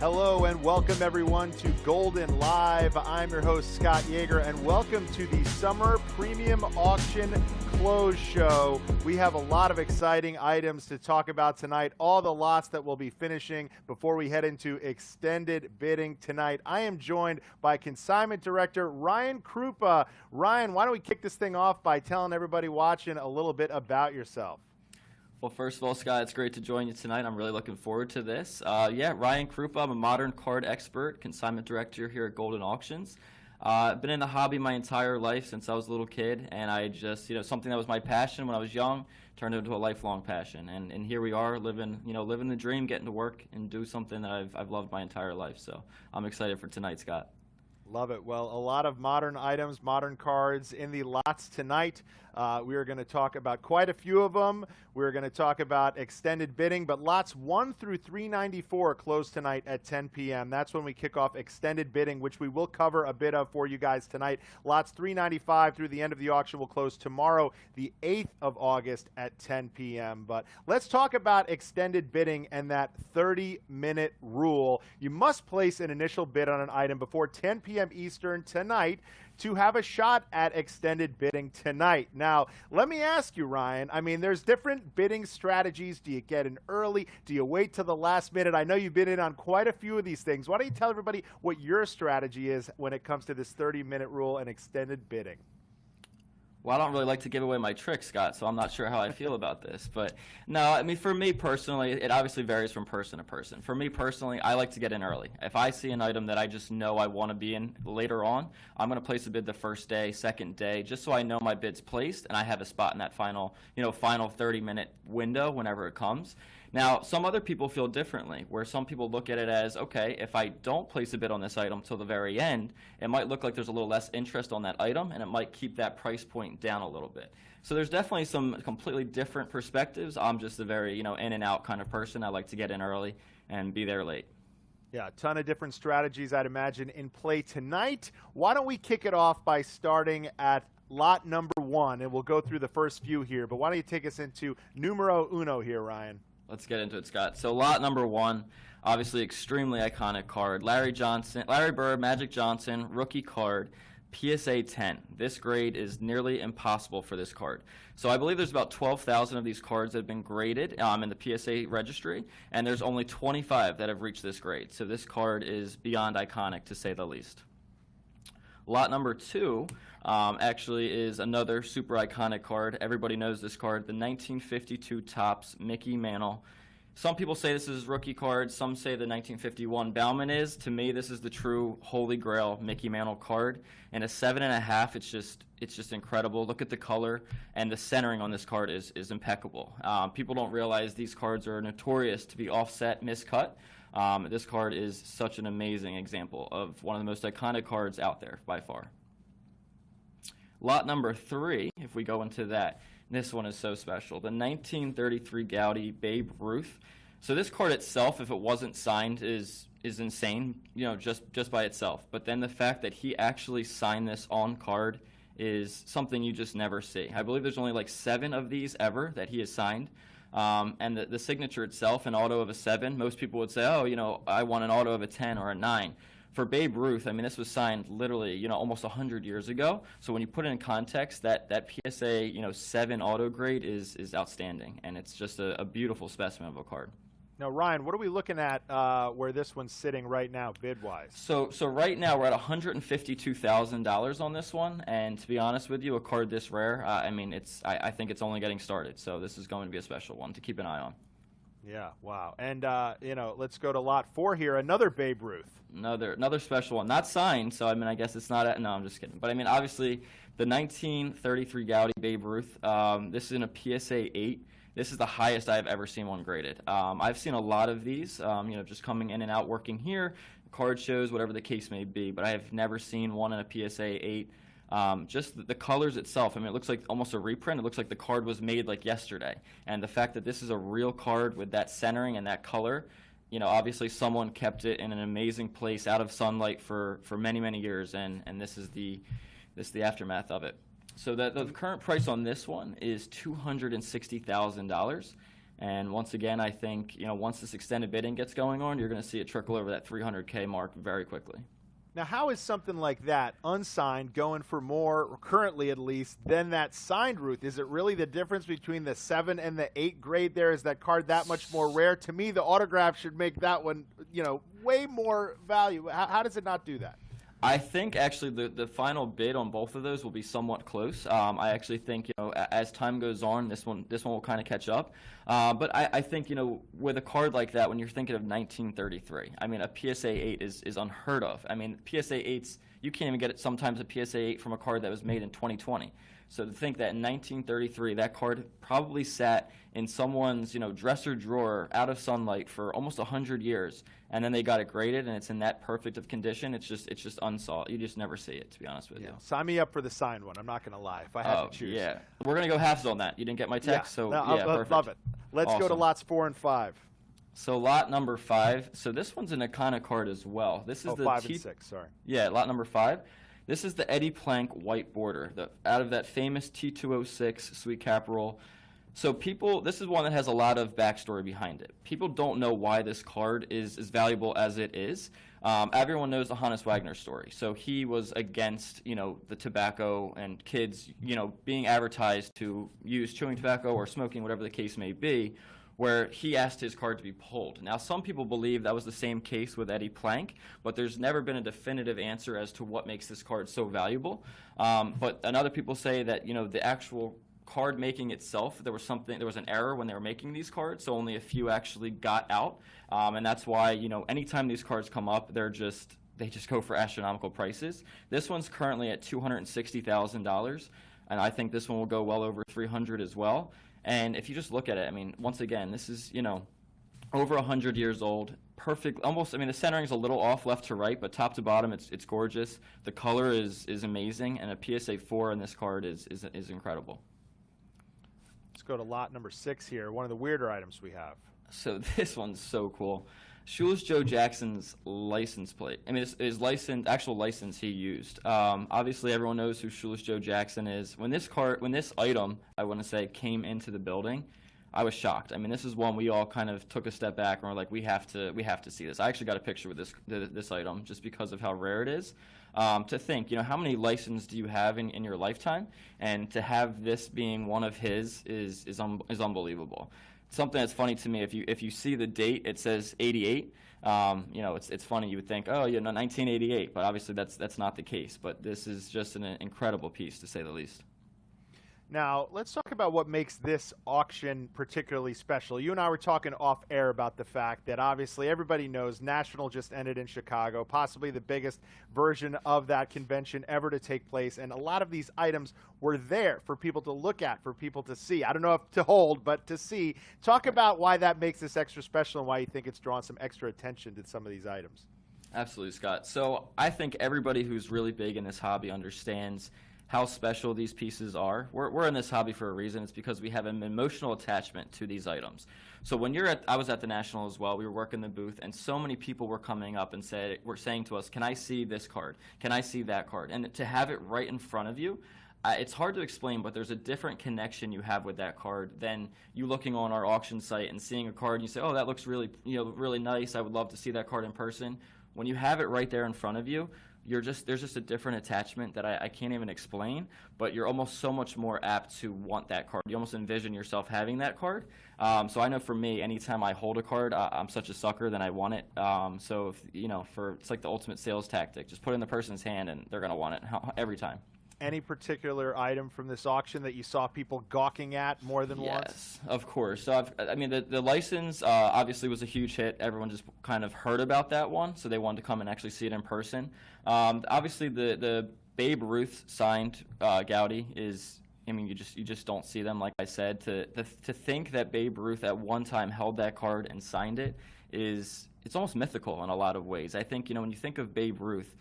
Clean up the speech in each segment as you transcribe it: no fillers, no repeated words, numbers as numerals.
Hello and welcome everyone to Goldin Live. I'm your host Scott Yager and welcome to the Summer Premium Auction Close Show. We have a lot of exciting items to talk about tonight, all the lots that we'll be finishing before we head into extended bidding tonight. I am joined by Consignment Director Ryan Krupa. Ryan, why don't we kick this thing off by telling everybody watching a little bit about yourself? Well, first of all, Scott, it's great to join you tonight. I'm really looking forward to this. Ryan Krupa. I'm a modern card expert, consignment director here at Goldin Auctions. I've been in the hobby my entire life since I was a little kid, and I just, something that was my passion when I was young turned into a lifelong passion. And here we are, living the dream, getting to work and do something that I've loved my entire life. So I'm excited for tonight, Scott. Love it. Well, a lot of modern items, modern cards in the lots tonight. We are going to talk about quite a few of them. We're going to talk about extended bidding, but lots 1 through 394 close tonight at 10 p.m. That's when we kick off extended bidding, which we will cover a bit of for you guys tonight. Lots 395 through the end of the auction will close tomorrow, the 8th of August at 10 p.m. But let's talk about extended bidding and that 30-minute rule. You must place an initial bid on an item before 10 p.m. Eastern tonight to have a shot at extended bidding tonight. Now, let me ask you, Ryan, I mean, there's different bidding strategies. Do you get in early? Do you wait till the last minute? I know you've been in on quite a few of these things. Why don't you tell everybody what your strategy is when it comes to this 30-minute rule and extended bidding? Well, I don't really like to give away my tricks, Scott, so I'm not sure how I feel about this. But no, I mean, for me personally, it obviously varies from person to person. For me personally, I like to get in early. If I see an item that I just know I want to be in later on, I'm going to place a bid the first day, second day, just so I know my bid's placed and I have a spot in that final 30-minute window whenever it comes. Now, some other people feel differently, where some people look at it as, okay, if I don't place a bid on this item till the very end, it might look like there's a little less interest on that item, and it might keep that price point down a little bit. So there's definitely some completely different perspectives. I'm just a very, in and out kind of person. I like to get in early and be there late. Yeah, a ton of different strategies, I'd imagine, in play tonight. Why don't we kick it off by starting at lot number 1, and we'll go through the first few here. But why don't you take us into numero uno here, Ryan? Let's get into it, Scott. So lot number 1, obviously extremely iconic card. Larry Bird, Magic Johnson, rookie card, PSA 10. This grade is nearly impossible for this card. So I believe there's about 12,000 of these cards that have been graded in the PSA registry, and there's only 25 that have reached this grade. So this card is beyond iconic, to say the least. Lot number 2 actually is another super iconic card. Everybody knows this card, the 1952 Topps Mickey Mantle. Some people say this is his rookie card. Some say the 1951 Bauman is. To me, this is the true holy grail Mickey Mantle card. And a 7.5, it's just incredible. Look at the color, and the centering on this card is impeccable. People don't realize these cards are notorious to be offset, miscut. This card is such an amazing example of one of the most iconic cards out there by far. Lot number 3, if we go into that, this one is so special. The 1933 Gaudy Babe Ruth. So this card itself, if it wasn't signed, is insane, just by itself. But then the fact that he actually signed this on card is something you just never see. I believe there's only like 7 of these ever that he has signed. And the signature itself, an auto of a 7, most people would say, oh, I want an auto of a 10 or a 9. For Babe Ruth, I mean, this was signed literally, almost 100 years ago. So when you put it in context, that PSA, 7 auto grade is outstanding, and it's just a beautiful specimen of a card. Now, Ryan, what are we looking at where this one's sitting right now, bid-wise? So right now we're at $152,000 on this one, and to be honest with you, a card this rare, I think it's only getting started. So this is going to be a special one to keep an eye on. Yeah, wow. And, let's go to lot 4 here, another Babe Ruth. Another special one. Not signed, so, I guess it's not, no, I'm just kidding. But, obviously, the 1933 Gaudy Babe Ruth, this is in a PSA 8. This is the highest I've ever seen one graded. I've seen a lot of these, just coming in and out, working here, card shows, whatever the case may be, but I have never seen one in a PSA 8. Just the colors itself, it looks like almost a reprint. It looks like the card was made like yesterday. And the fact that this is a real card with that centering and that color, obviously someone kept it in an amazing place out of sunlight for many, many years, and this is the aftermath of it. So the current price on this one is $260,000, And once again, I think, once this extended bidding gets going on, you're going to see it trickle over that 300K mark very quickly. Now, how is something like that, unsigned, going for more, currently at least, than that signed, Ruth? Is it really the difference between the 7 and the 8 grade there? Is that card that much more rare? To me, the autograph should make that one, way more value. How does it not do that? I think actually the final bid on both of those will be somewhat close. I actually think as time goes on, this one will kind of catch up. But I think with a card like that, when you're thinking of 1933, I mean a PSA 8 is unheard of. I mean PSA 8s, you can't even get it sometimes a PSA 8 from a card that was made in 2020. So to think that in 1933 that card probably sat in someone's dresser drawer out of sunlight for almost 100 years, and then they got it graded and it's in that perfect of condition, it's just unsought. You just never see it, to be honest with you. Sign me up for the signed one. I'm not going to lie. If I had to choose. Yeah. We're going to go halves on that. You didn't get my text, so yeah, perfect. Love it. Let's go to Awesome. lots 4 and 5. So lot number 5. So this one's an iconic card as well. This is the 5 and 6, sorry. Yeah, lot number 5. This is the Eddie Plank white border, out of that famous T206 sweet cap roll. So this is one that has a lot of backstory behind it. People don't know why this card is as valuable as it is. Everyone knows the Hannes Wagner story. So he was against, the tobacco and kids, being advertised to use chewing tobacco or smoking, whatever the case may be, where he asked his card to be pulled. Now, some people believe that was the same case with Eddie Plank, but there's never been a definitive answer as to what makes this card so valuable. But other people say that, the actual card making itself, there was an error when they were making these cards, so only a few actually got out. And that's why, anytime these cards come up, they just go for astronomical prices. This one's currently at $260,000, and I think this one will go well over $300,000 as well. And if you just look at it, I mean, once again, this is, over 100 years old. Perfect, almost, the centering's a little off left to right, but top to bottom, it's gorgeous. The color is amazing, and a PSA 4 in this card is incredible. Let's go to lot number 6 here, one of the weirder items we have. So this one's so cool. Shoeless Joe Jackson's license plate. His actual license he used. Obviously, everyone knows who Shoeless Joe Jackson is. When this item, I want to say, came into the building, I was shocked. This is one we all kind of took a step back and were like, we have to see this. I actually got a picture with this item just because of how rare it is. To think, how many licenses do you have in your lifetime, and to have this being one of his is unbelievable. Something that's funny to me, if you see the date, it says 88. It's funny. You would think, 1988, but obviously that's not the case. But this is just an incredible piece, to say the least. Now, let's talk about what makes this auction particularly special. You and I were talking off air about the fact that obviously everybody knows National just ended in Chicago, possibly the biggest version of that convention ever to take place. And a lot of these items were there for people to look at, for people to see. I don't know if to hold, but to see. Talk about why that makes this extra special and why you think it's drawn some extra attention to some of these items. Absolutely, Scott. So I think everybody who's really big in this hobby understands how special these pieces are. We're in this hobby for a reason. It's because we have an emotional attachment to these items. So when I was at the National as well, we were working the booth, and so many people were coming up and were saying to us, can I see this card? Can I see that card? And to have it right in front of you, it's hard to explain, but there's a different connection you have with that card than you looking on our auction site and seeing a card and you say, oh, that looks really, really nice. I would love to see that card in person. When you have it right there in front of you, there's just a different attachment that I can't even explain, but you're almost so much more apt to want that card. You almost envision yourself having that card. So I know for me, anytime I hold a card, I'm such a sucker, then I want it. So it's like the ultimate sales tactic. Just put it in the person's hand and they're going to want it every time. Any particular item from this auction that you saw people gawking at more than once? Yes, of course. So the license obviously was a huge hit. Everyone just kind of heard about that one, so they wanted to come and actually see it in person. Obviously, the Babe Ruth signed Gaudi is. You just don't see them. Like I said, to think that Babe Ruth at one time held that card and signed it's almost mythical in a lot of ways. I think when you think of Babe Ruth,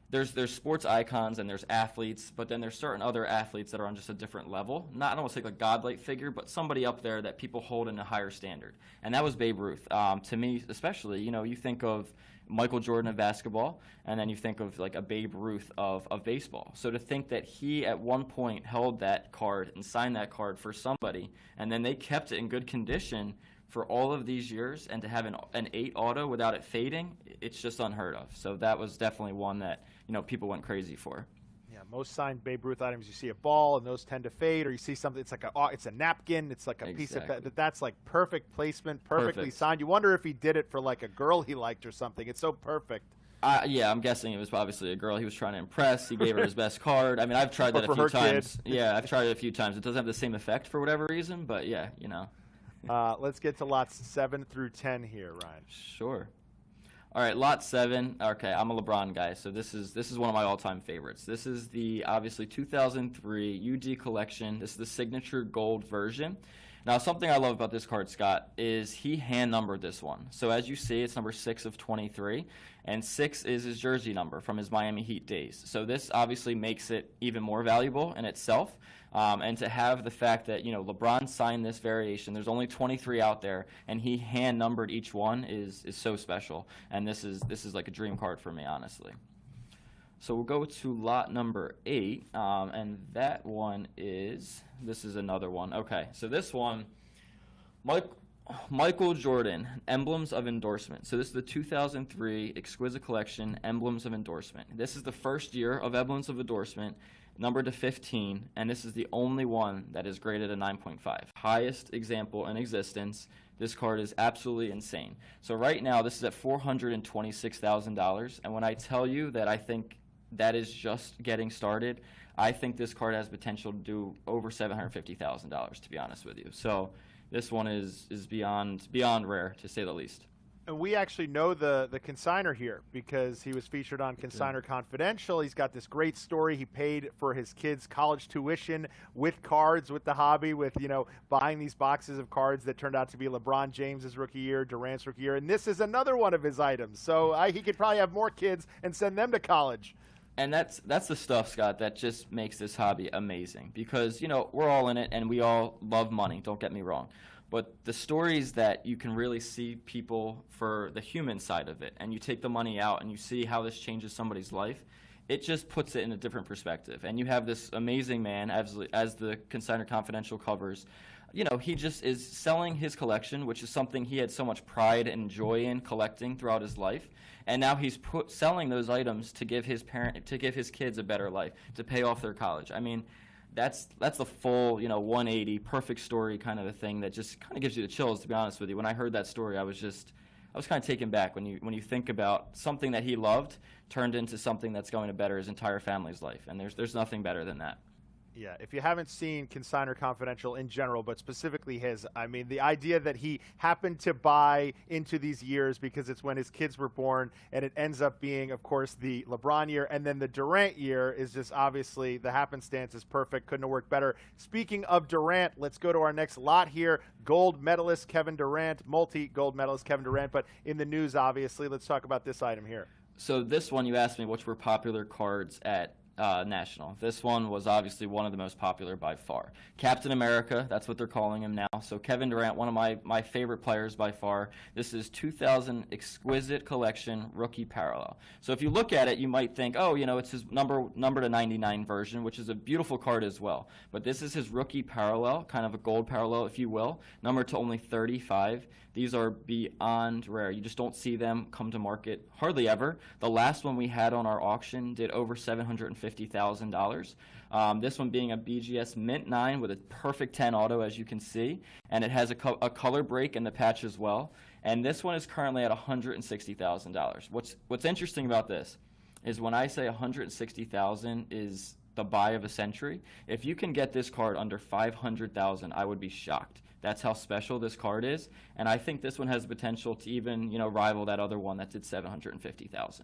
there's sports icons and there's athletes, but then there's certain other athletes that are on just a different level. Not, I don't want to say like a godlike figure, but somebody up there that people hold in a higher standard. And that was Babe Ruth. To me, especially, you think of Michael Jordan of basketball, and then you think of like a Babe Ruth of baseball. So to think that he at one point held that card and signed that card for somebody, and then they kept it in good condition for all of these years, and to have an 8 auto without it fading, it's just unheard of. So that was definitely one that people went crazy for. Yeah, most signed Babe Ruth items, you see a ball, and those tend to fade, or you see something. It's like it's a napkin. It's like a piece of that's like perfect placement, perfectly signed. You wonder if he did it for like a girl he liked or something. It's so perfect. Yeah, I'm guessing it was obviously a girl he was trying to impress. He gave her his best card. I mean, I've tried that a few times. Yeah, I've tried it a few times. It doesn't have the same effect for whatever reason, but yeah, Let's get to lots 7 through 10 here, Ryan. Sure. All right, lot 7. Okay, I'm a LeBron guy, so this is one of my all-time favorites. This is the obviously 2003 UD collection. This is the signature gold version. Now, something I love about this card, Scott, is he hand-numbered this one. So as you see, it's number 6 of 23, and 6 is his jersey number from his Miami Heat days. So this obviously makes it even more valuable in itself. And to have the fact that, LeBron signed this variation, there's only 23 out there, and he hand-numbered each one is so special. And this is like a dream card for me, honestly. So we'll go to lot number 8, and that one this is another one. Okay, so this one, Michael Jordan, Emblems of Endorsement. So this is the 2003 Exquisite Collection, Emblems of Endorsement. This is the first year of Emblems of Endorsement, numbered to 15, and this is the only one that is graded a 9.5. Highest example in existence. This card is absolutely insane. So right now, this is at $426,000, and when I tell you that I think that is just getting started, I think this card has potential to do over $750,000, to be honest with you. So this one is beyond rare, to say the least. And we actually know the consigner here because he was featured on Consigner Confidential. He's got this great story. He paid for his kids' college tuition with cards, with the hobby, with, buying these boxes of cards that turned out to be LeBron James's rookie year, Durant's rookie year. And this is another one of his items. So he could probably have more kids and send them to college. And that's the stuff, Scott, that just makes this hobby amazing because, we're all in it and we all love money, don't get me wrong. But the stories that you can really see people for the human side of it, and you take the money out and you see how this changes somebody's life, it just puts it in a different perspective. And you have this amazing man, as the Consigner Confidential covers, he just is selling his collection, which is something he had so much pride and joy in collecting throughout his life. And now he's selling those items to give his kids a better life, to pay off their college. I mean, that's the full, 180 perfect story kind of a thing that just kind of gives you the chills, to be honest with you. When I heard that story, I was kind of taken back when you think about something that he loved turned into something that's going to better his entire family's life. And there's nothing better than that. Yeah, if you haven't seen Consigner Confidential in general, but specifically his, I mean, the idea that he happened to buy into these years because it's when his kids were born, and it ends up being, of course, the LeBron year, and then the Durant year is just obviously the happenstance is perfect. Couldn't have worked better. Speaking of Durant, let's go to our next lot here. Gold medalist Kevin Durant, multi-gold medalist Kevin Durant, but in the news, obviously. Let's talk about this item here. So this one, you asked me which were popular cards at National. This one was obviously one of the most popular by far. Captain America, that's what they're calling him now. So Kevin Durant, one of my favorite players by far. This is 2000 Exquisite Collection Rookie Parallel. So if you look at it, you might think, it's his number to 99 version, which is a beautiful card as well. But this is his rookie parallel, kind of a gold parallel, if you will, numbered to only 35. These are beyond rare. You just don't see them come to market hardly ever. The last one we had on our auction did over $750,000. This one being a BGS Mint 9 with a perfect 10 auto, as you can see, and it has a color break in the patch as well. And this one is currently at $160,000. What's interesting about this is when I say $160,000 is the buy of a century, if you can get this card under $500,000, I would be shocked. That's how special this card is, and I think this one has the potential to even, rival that other one that did $750,000.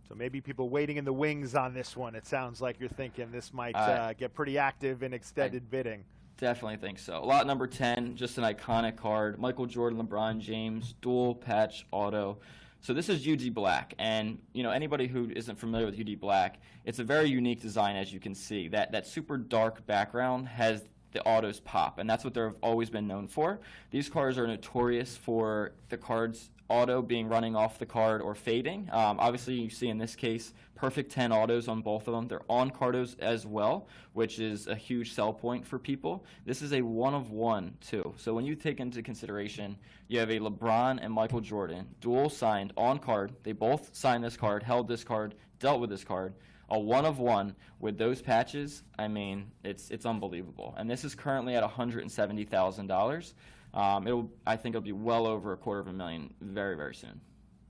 So maybe people waiting in the wings on this one. It sounds like you're thinking this might get pretty active in extended bidding. Definitely think so. Lot number 10, just an iconic card. Michael Jordan, LeBron James, dual patch auto. So this is UD Black, and anybody who isn't familiar with UD Black, it's a very unique design, as you can see. That super dark background has the autos pop, and that's what they've always been known for. These cards are notorious for the cards auto being running off the card or fading. Obviously, you see in this case, perfect 10 autos on both of them. They're on cardos as well, which is a huge sell point for people. This is a 1-of-1 too. So when you take into consideration, you have a LeBron and Michael Jordan, dual signed on card. They both signed this card, held this card, dealt with this card. A 1-of-1 with those patches, I mean, it's unbelievable. And this is currently at $170,000. I think it'll be well over $250,000 very, very soon.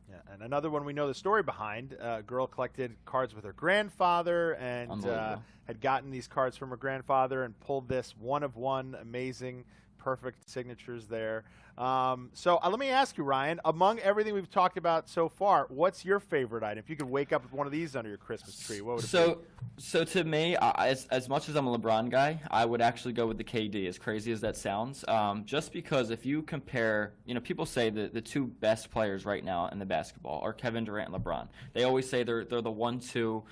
Yeah, and another one we know the story behind. A girl collected cards with her grandfather and had gotten these cards from her grandfather and pulled this 1-of-1, amazing, perfect signatures there. So let me ask you, Ryan, among everything we've talked about so far, what's your favorite item? If you could wake up with one of these under your Christmas tree, what would it be? So to me, as much as I'm a LeBron guy, I would actually go with the KD, as crazy as that sounds. Just because if you compare, people say the two best players right now in the basketball are Kevin Durant and LeBron. They always say they're the 1-2,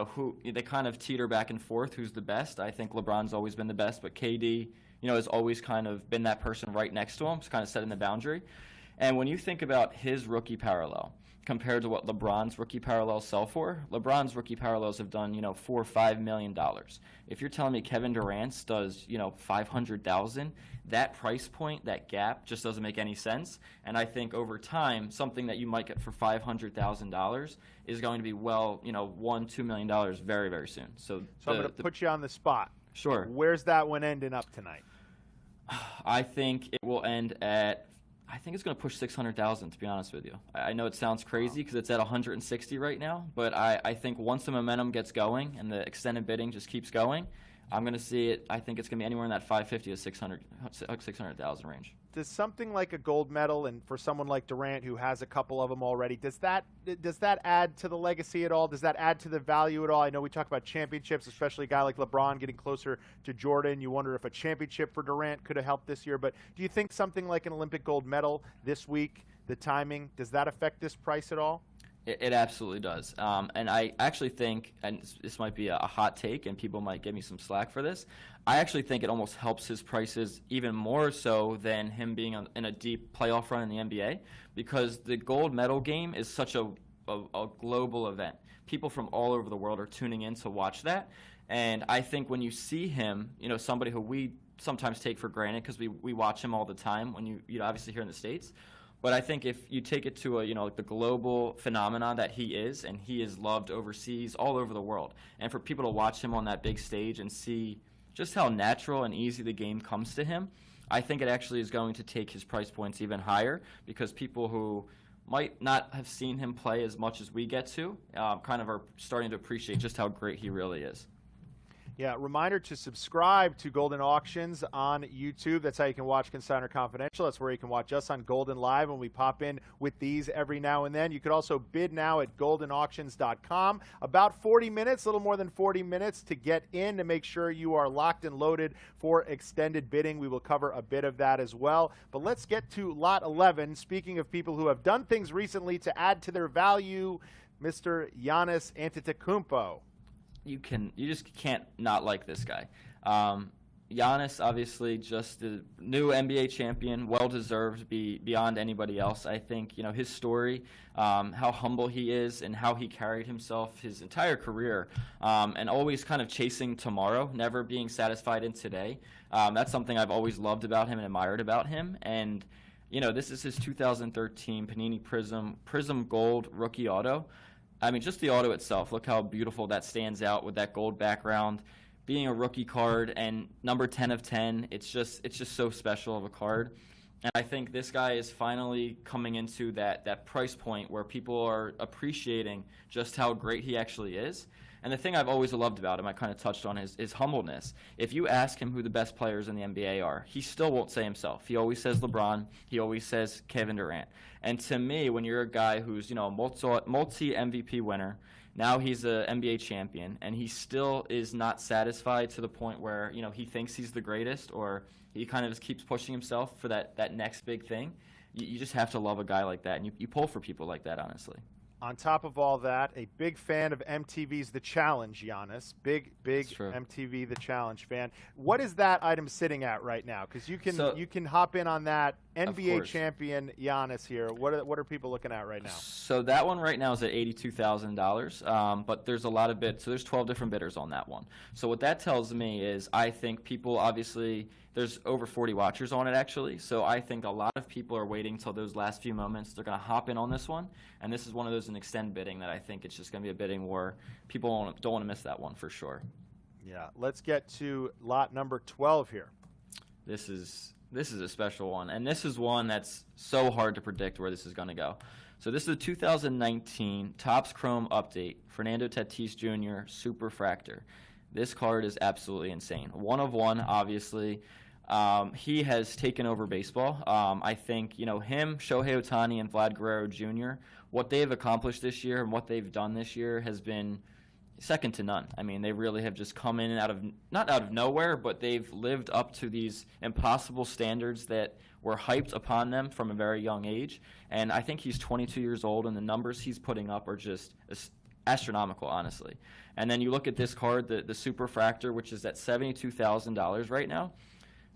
who they kind of teeter back and forth who's the best. I think LeBron's always been the best, but KD, has always kind of been that person right next to him, it's kind of setting the boundary. And when you think about his rookie parallel compared to what LeBron's rookie parallels sell for, LeBron's rookie parallels have done, $4 or $5 million. If you're telling me Kevin Durant's does, $500,000, that price point, that gap just doesn't make any sense. And I think over time, something that you might get for $500,000 is going to be $1-2 million very, very soon. So I'm going to put you on the spot. Sure. Where's that one ending up tonight? I think it will end at, I think it's going to push 600,000, to be honest with you. I know it sounds crazy because it's at 160 right now, but I think once the momentum gets going and the extended bidding just keeps going, I'm going to see it. I think it's going to be anywhere in that 550 to 600,000 range. Does something like a gold medal, and for someone like Durant who has a couple of them already, does that add to the legacy at all? Does that add to the value at all? I know we talk about championships, especially a guy like LeBron getting closer to Jordan. You wonder if a championship for Durant could have helped this year. But do you think something like an Olympic gold medal this week, the timing, does that affect this price at all? It absolutely does. And I actually think, and this might be a hot take, and people might give me some slack for this, I actually think it almost helps his prices even more so than him being in a deep playoff run in the NBA, because the gold medal game is such a global event. People from all over the world are tuning in to watch that. And I think when you see him, somebody who we sometimes take for granted because we watch him all the time when you obviously here in the States. But I think if you take it to the global phenomenon that he is, and he is loved overseas, all over the world, and for people to watch him on that big stage and see just how natural and easy the game comes to him, I think it actually is going to take his price points even higher, because people who might not have seen him play as much as we get to kind of are starting to appreciate just how great he really is. Yeah, reminder to subscribe to Goldin Auctions on YouTube. That's how you can watch Consignor Confidential. That's where you can watch us on Goldin Live when we pop in with these every now and then. You could also bid now at goldinauctions.com. About 40 minutes, a little more than 40 minutes to get in to make sure you are locked and loaded for extended bidding. We will cover a bit of that as well. But let's get to Lot 11. Speaking of people who have done things recently to add to their value, Mr. Giannis Antetokounmpo. You just can't not like this guy. Giannis, obviously, just the new NBA champion, well-deserved beyond anybody else. I think, his story, how humble he is and how he carried himself his entire career, and always kind of chasing tomorrow, never being satisfied in today. That's something I've always loved about him and admired about him. And, this is his 2013 Panini Prism Gold rookie auto. I mean, just the auto itself, look how beautiful that stands out with that gold background. Being a rookie card and number 10 of 10, it's just so special of a card. And I think this guy is finally coming into that price point where people are appreciating just how great he actually is. And the thing I've always loved about him, I kind of touched on, is humbleness. If you ask him who the best players in the NBA are, he still won't say himself. He always says LeBron. He always says Kevin Durant. And to me, when you're a guy who's a multi-MVP winner, now he's an NBA champion, and he still is not satisfied to the point where he thinks he's the greatest, or he kind of just keeps pushing himself for that next big thing. you just have to love a guy like that, and you pull for people like that, honestly. On top of all that, a big fan of MTV's The Challenge, Giannis. Big MTV The Challenge fan. What is that item sitting at right now? Because you can hop in on that. NBA champion Giannis here. What are people looking at right now? So that one right now is at $82,000, but there's a lot of bids. So there's 12 different bidders on that one. So what that tells me is I think people obviously there's over 40 watchers on it actually. So I think a lot of people are waiting till those last few moments. They're going to hop in on this one, and this is one of those in extend bidding that I think it's just going to be a bidding war. People don't want to miss that one for sure. Yeah, let's get to lot number 12 here. This is a special one, and this is one that's so hard to predict where this is going to go. So this is a 2019 Topps Chrome update, Fernando Tatis Jr. Super Fractor. This card is absolutely insane. One of one, obviously. He has taken over baseball. I think, him, Shohei Ohtani, and Vlad Guerrero Jr., what they've accomplished this year and what they've done this year has been second to none. I mean, they really have just come in not out of nowhere, but they've lived up to these impossible standards that were hyped upon them from a very young age. And I think he's 22 years old, and the numbers he's putting up are just astronomical, honestly. And then you look at this card, the Super Fractor, which is at $72,000 right now.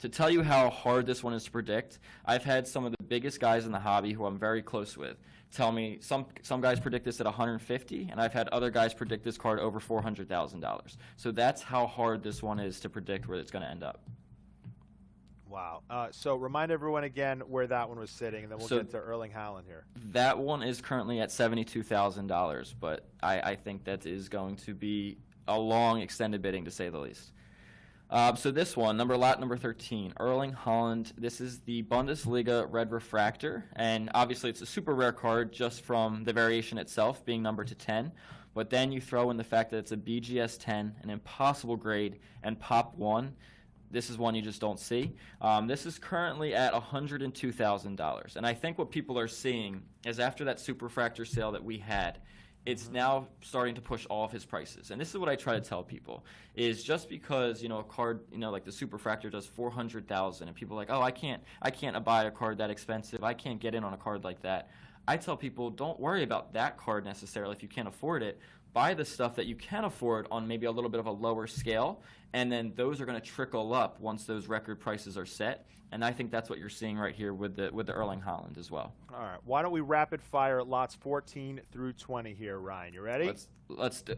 To tell you how hard this one is to predict, I've had some of the biggest guys in the hobby who I'm very close with tell me some guys predict this at $150, and I've had other guys predict this card over $400,000. So that's how hard this one is to predict where it's going to end up. Wow. So remind everyone again where that one was sitting, and then we'll get to Erling Haaland here. That one is currently at $72,000, but I think that is going to be a long extended bidding, to say the least. So this one, lot number 13, Erling Haaland. This is the Bundesliga Red Refractor, and obviously it's a super rare card just from the variation itself being numbered to 10. But then you throw in the fact that it's a BGS 10, an impossible grade, and Pop 1. This is one you just don't see. This is currently at $102,000, and I think what people are seeing is after that Super Fractor sale that we had, it's now starting to push all of his prices. And this is what I try to tell people, is just because, a card, like the Super Fractor does $400,000, and people are like, oh, I can't buy a card that expensive. I can't get in on a card like that. I tell people, don't worry about that card necessarily if you can't afford it. Buy the stuff that you can afford on maybe a little bit of a lower scale, and then those are going to trickle up once those record prices are set. And I think that's what you're seeing right here with the Erling Haaland as well. All right. Why don't we rapid fire lots 14 through 20 here, Ryan? You ready? Let's do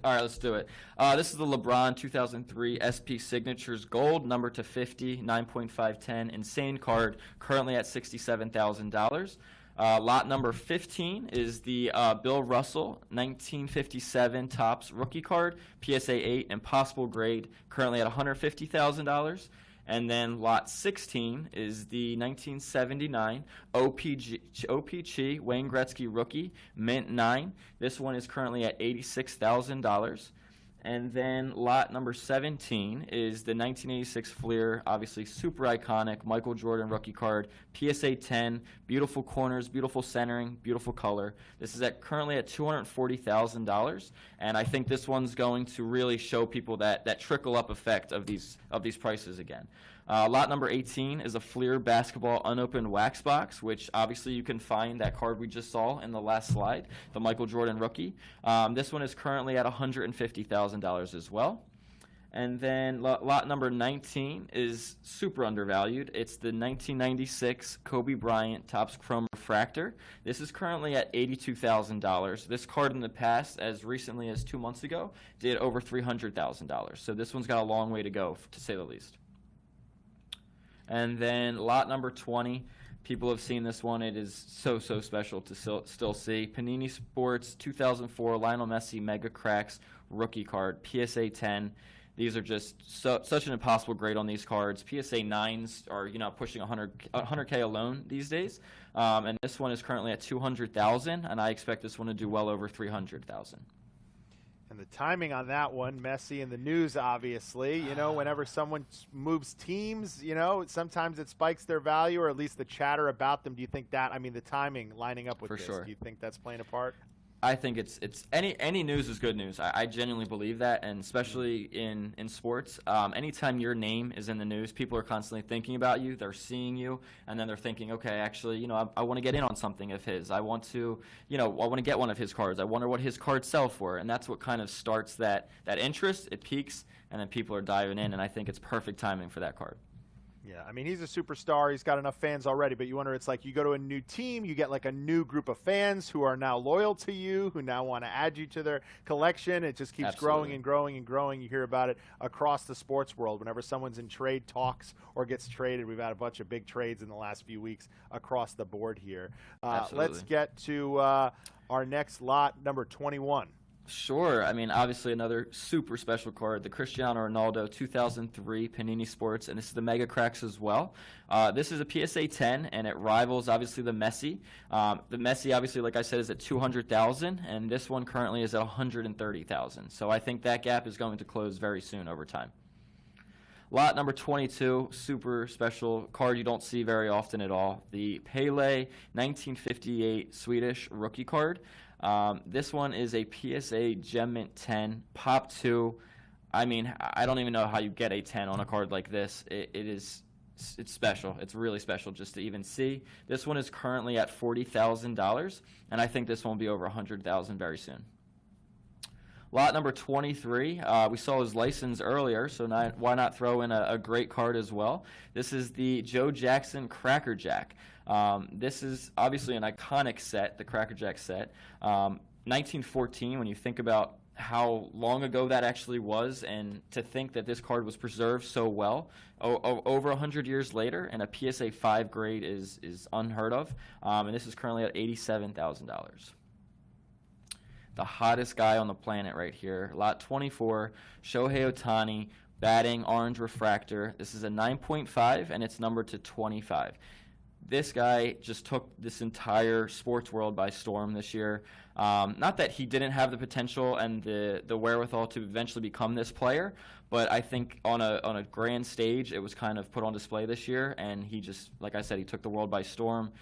it. This is the LeBron 2003 SP Signatures Gold, number to 50, 9.510. Insane card, currently at $67,000. Lot number 15 is the Bill Russell 1957 Topps rookie card, PSA 8, impossible grade, currently at $150,000. And then lot 16 is the 1979 OPC Wayne Gretzky rookie, mint 9. This one is currently at $86,000. And then lot number 17 is the 1986 Fleer, obviously super iconic, Michael Jordan rookie card, PSA 10, beautiful corners, beautiful centering, beautiful color. This is currently at $240,000, and I think this one's going to really show people that trickle-up effect of these prices again. Lot number 18 is a Fleer basketball unopened wax box, which obviously you can find that card we just saw in the last slide, the Michael Jordan rookie. This one is currently at $150,000 as well. And then lot number 19 is super undervalued. It's the 1996 Kobe Bryant Topps Chrome Refractor. This is currently at $82,000. This card in the past, as recently as 2 months ago, did over $300,000. So this one's got a long way to go, to say the least. And then lot number 20, people have seen this one. It is so special to still see. Panini Sports 2004 Lionel Messi Mega Cracks rookie card, PSA 10. These are just such an impossible grade on these cards. PSA 9s are pushing 100K alone these days. And this one is currently at $200,000, and I expect this one to do well over $300,000. And the timing on that one, Messi in the news, obviously. Whenever someone moves teams, sometimes it spikes their value, or at least the chatter about them. Do you think that, the timing lining up with For this, sure. do you think that's playing a part? I think it's any news is good news. I genuinely believe that, and especially in sports, anytime your name is in the news, people are constantly thinking about you. They're seeing you, and then they're thinking, okay, actually, I want to get in on something of his. I want to, I want to get one of his cards. I wonder what his cards sell for, and that's what kind of starts that interest. It peaks, and then people are diving in, and I think it's perfect timing for that card. Yeah, I mean, he's a superstar. He's got enough fans already, but you wonder, it's like you go to a new team, you get like a new group of fans who are now loyal to you, who now want to add you to their collection. It just keeps Absolutely. growing and growing and growing. You hear about it across the sports world. Whenever someone's in trade talks or gets traded, we've had a bunch of big trades in the last few weeks across the board here. Let's get to our next lot, number 21. Sure. I mean, obviously another super special card, the Cristiano Ronaldo 2003 Panini Sports, and this is the Mega Cracks as well. This is a PSA 10, and it rivals, obviously, the Messi. The Messi, obviously, like I said, is at 200,000, and this one currently is at 130,000. So I think that gap is going to close very soon over time. Lot number 22, super special card you don't see very often at all. The Pele 1958 Swedish rookie card. This one is a PSA Gem Mint 10, Pop 2. I mean, I don't even know how you get a 10 on a card like this. It's special. It's really special just to even see. This one is currently at $40,000, and I think this one will be over $100,000 very soon. Lot number 23, we saw his license earlier, so why not throw in a great card as well? This is the Joe Jackson Cracker Jack. This is obviously an iconic set, the Cracker Jack set. 1914, when you think about how long ago that actually was, and to think that this card was preserved so well over 100 years later, and a PSA 5 grade is unheard of. And this is currently at $87,000. The hottest guy on the planet right here. Lot 24, Shohei Ohtani, batting, orange refractor. This is a 9.5, and it's numbered to 25. This guy just took this entire sports world by storm this year. Not that he didn't have the potential and the wherewithal to eventually become this player, but I think on a grand stage, it was kind of put on display this year, and he just, like I said, he took the world by storm.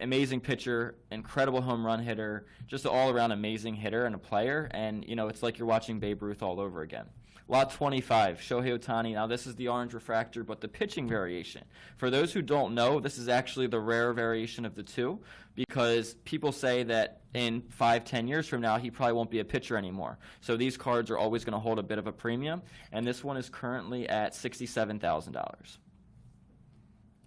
Amazing pitcher, incredible home run hitter, just an all-around amazing hitter and a player. And, it's like you're watching Babe Ruth all over again. Lot 25, Shohei Ohtani. Now, this is the orange refractor, but the pitching variation. For those who don't know, this is actually the rare variation of the two, because people say that in 5-10 years from now, he probably won't be a pitcher anymore. So these cards are always going to hold a bit of a premium, and this one is currently at $67,000.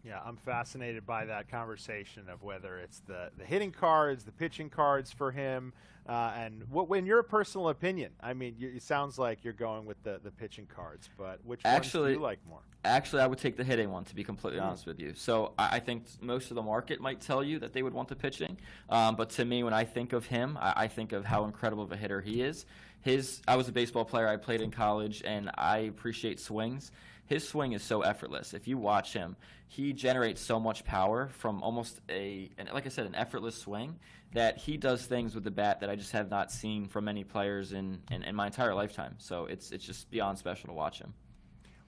Yeah, I'm fascinated by that conversation of whether it's the hitting cards, the pitching cards for him, and in your personal opinion, I mean, it sounds like you're going with the pitching cards, but which ones do you like more? Actually, I would take the hitting one, to be completely honest with you. So I think most of the market might tell you that they would want the pitching, but to me, when I think of him, I think of how incredible of a hitter he is. I was a baseball player. I played in college, and I appreciate swings. His swing is so effortless. If you watch him, he generates so much power from almost like I said, an effortless swing, that he does things with the bat that I just have not seen from many players in my entire lifetime. So it's just beyond special to watch him.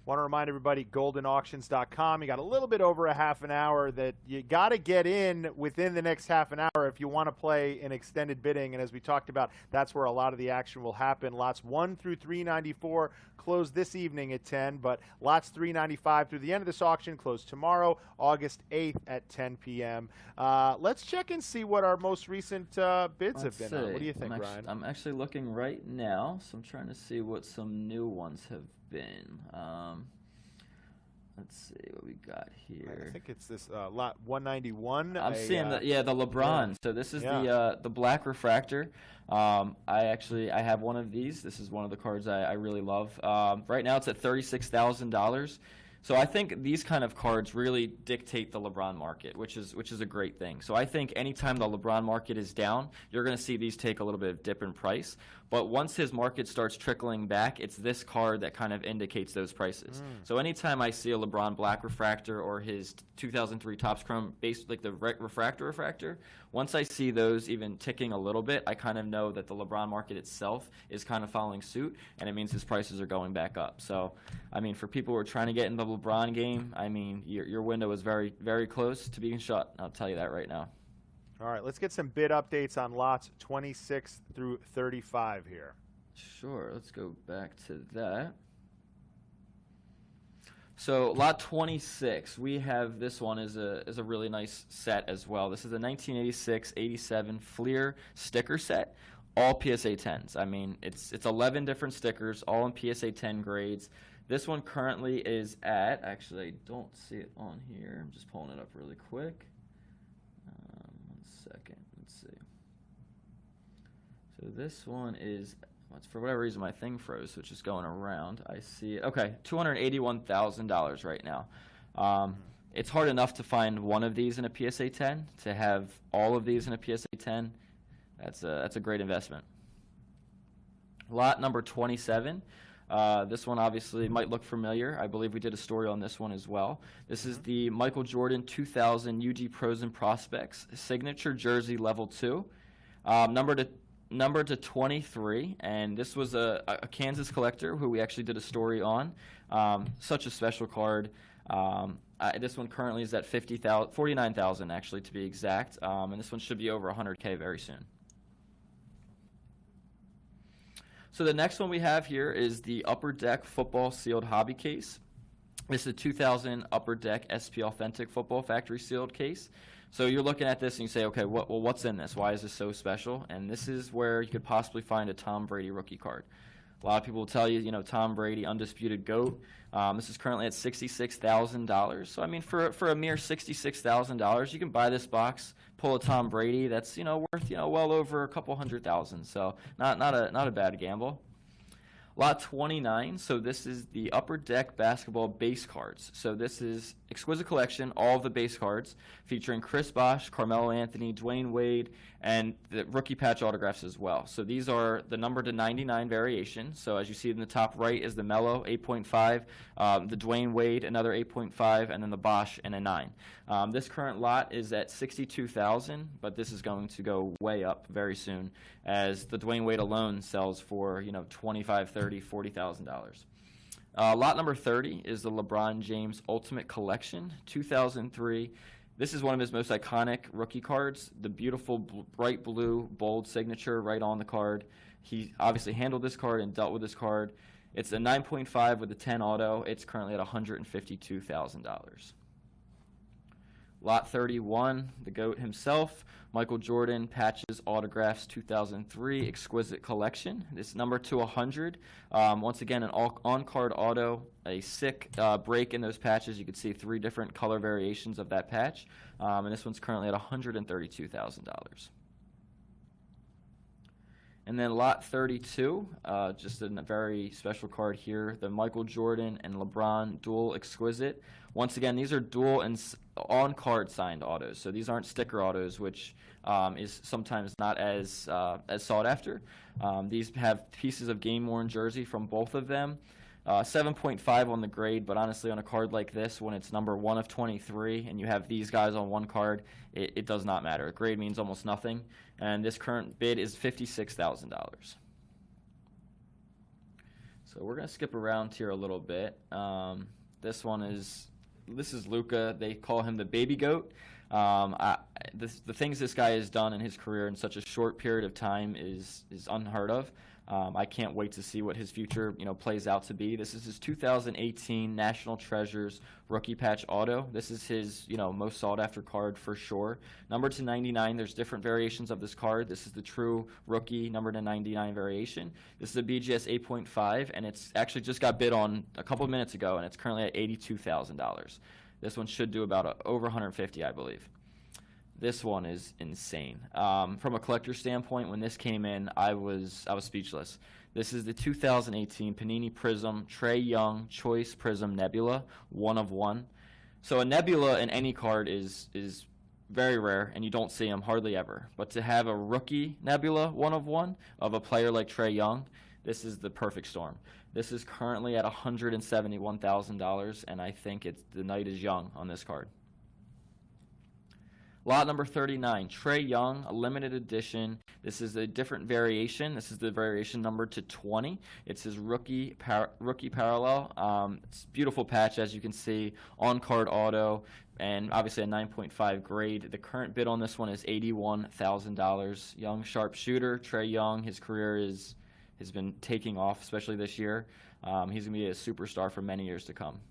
Want to remind everybody, GoldinAuctions.com. You got a little bit over a half an hour that you got to get in within the next half an hour if you want to play in extended bidding. And as we talked about, that's where a lot of the action will happen. Lots 1 through 394 close this evening at 10, but lots 395 through the end of this auction close tomorrow, August 8th at 10 p.m. Let's check and see what our most recent bids have been on. What do you think, Ryan? I'm actually looking right now, so I'm trying to see what some new ones have been. Let's see what we got here. I think it's this lot 191. I'm seeing the LeBron. Yeah. So this is the black refractor. I have one of these. This is one of the cards I really love. Right now it's at $36,000. So I think these kind of cards really dictate the LeBron market, which is a great thing. So I think anytime the LeBron market is down, you're going to see these take a little bit of dip in price. But once his market starts trickling back, it's this card that kind of indicates those prices. So anytime I see a LeBron black refractor or his 2003 Topps Chrome base, like the refractor, once I see those even ticking a little bit, I kind of know that the LeBron market itself is kind of following suit, and it means his prices are going back up. So, I mean, for people who are trying to get in the LeBron game, I mean, your window is very, very close to being shut. I'll tell you that right now. All right, let's get some bid updates on lots 26 through 35 here. Sure, let's go back to that. So lot 26, we have this one is a really nice set as well. This is a 1986-87 Fleer sticker set, all PSA 10s. I mean, it's 11 different stickers, all in PSA 10 grades. This one currently is at, actually, I don't see it on here. I'm just pulling it up really quick. 1 second, let's see. So this one is, for whatever reason, my thing froze, so it's just going around. I see it. Okay, $281,000 right now. It's hard enough to find one of these in a PSA 10. To have all of these in a PSA 10, that's a great investment. Lot number 27. This one obviously might look familiar. I believe we did a story on this one as well. This is the Michael Jordan 2000 UG Pros and Prospects signature jersey level 2. Number to 23, and this was a Kansas collector who we actually did a story on. Such a special card. This one currently is at $49,000 actually, to be exact, and this one should be over $100K very soon. So the next one we have here is the Upper Deck Football Sealed Hobby Case. This is a 2000 Upper Deck SP Authentic Football Factory Sealed case. So you're looking at this and you say, okay, what's in this? Why is this so special? And this is where you could possibly find a Tom Brady rookie card. A lot of people will tell you, Tom Brady, undisputed GOAT. This is currently at $66,000. So, I mean, for a mere $66,000, you can buy this box, pull a Tom Brady that's, worth, well over a couple $100,000. So not a bad gamble. Lot 29, so this is the Upper Deck Basketball base cards. So this is Exquisite Collection, all of the base cards, featuring Chris Bosh, Carmelo Anthony, Dwayne Wade, and the rookie patch autographs as well. So these are the number to 99 variation. So as you see in the top right is the Melo 8.5, the Dwayne Wade another 8.5, and then the Bosh in a 9. This current lot is at $62,000, but this is going to go way up very soon, as the Dwayne Wade alone sells for $25,000, $30,000, $40,000. Lot number 30 is the LeBron James Ultimate Collection 2003. This is one of his most iconic rookie cards, the beautiful bright blue bold signature right on the card. He obviously handled this card and dealt with this card. It's a 9.5 with a 10 auto. It's currently at $152,000. Lot 31, the GOAT himself, Michael Jordan Patches Autographs 2003 Exquisite Collection. This number to 100. Once again, an on-card auto, a sick break in those patches. You can see 3 different color variations of that patch. And this one's currently at $132,000. And then lot 32, just a very special card here, the Michael Jordan and LeBron Dual Exquisite. Once again, these are dual and on-card signed autos, so these aren't sticker autos, which is sometimes not as sought after. These have pieces of game-worn jersey from both of them. 7.5 on the grade, but honestly on a card like this, when it's number 1 of 23 and you have these guys on one card, it does not matter. Grade means almost nothing, and this current bid is $56,000. So we're going to skip around here a little bit. This is Luka. They call him the baby goat. The things this guy has done in his career in such a short period of time is unheard of. I can't wait to see what his future plays out to be. This is his 2018 National Treasures rookie patch auto. This is his most sought after card for sure. Number to 99. There's different variations of this card. This is the true rookie number to 99 variation. This is a BGS 8.5, and it's actually just got bid on a couple of minutes ago, and it's currently at $82,000. This one should do about over $150, I believe. This one is insane. From a collector standpoint, when this came in, I was speechless. This is the 2018 Panini Prism Trae Young Choice Prism Nebula 1 of 1. So a nebula in any card is very rare, and you don't see them hardly ever. But to have a rookie nebula 1 of 1 of a player like Trae Young, this is the perfect storm. This is currently at $171,000, and I think the night is young on this card. Lot number 39, Trae Young, a limited edition. This is a different variation. This is the variation numbered to 20. It's his rookie parallel. It's a beautiful patch, as you can see, on-card auto, and obviously a 9.5 grade. The current bid on this one is $81,000. Young sharpshooter, Trae Young. His career has been taking off, especially this year. He's going to be a superstar for many years to come.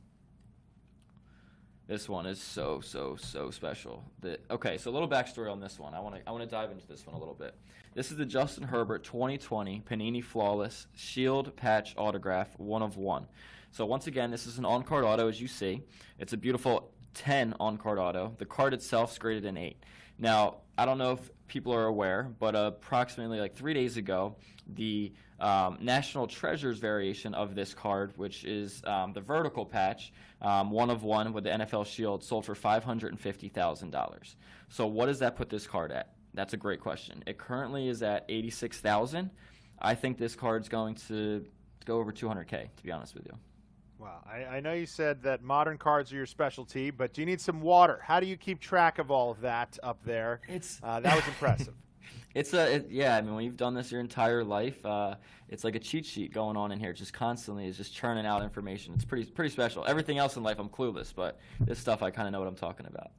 This one is so special. Okay, so a little backstory on this one. I want to dive into this one a little bit. This is the Justin Herbert 2020 Panini Flawless Shield Patch Autograph 1 of 1. So once again, this is an on-card auto, as you see. It's a beautiful 10 on-card auto. The card itself is graded an 8. Now, I don't know if people are aware, but approximately like 3 days ago, the National Treasures variation of this card, which is the vertical patch, 1 of 1 with the NFL Shield, sold for $550,000. So what does that put this card at? That's a great question. It currently is at $86,000. I think this card's going to go over $200K, to be honest with you. Wow. I know you said that modern cards are your specialty, but do you need some water? How do you keep track of all of that up there? That was impressive. Yeah, I mean, when you've done this your entire life, it's like a cheat sheet going on in here. Just constantly is just churning out information. It's pretty special. Everything else in life, I'm clueless, but this stuff, I kind of know what I'm talking about.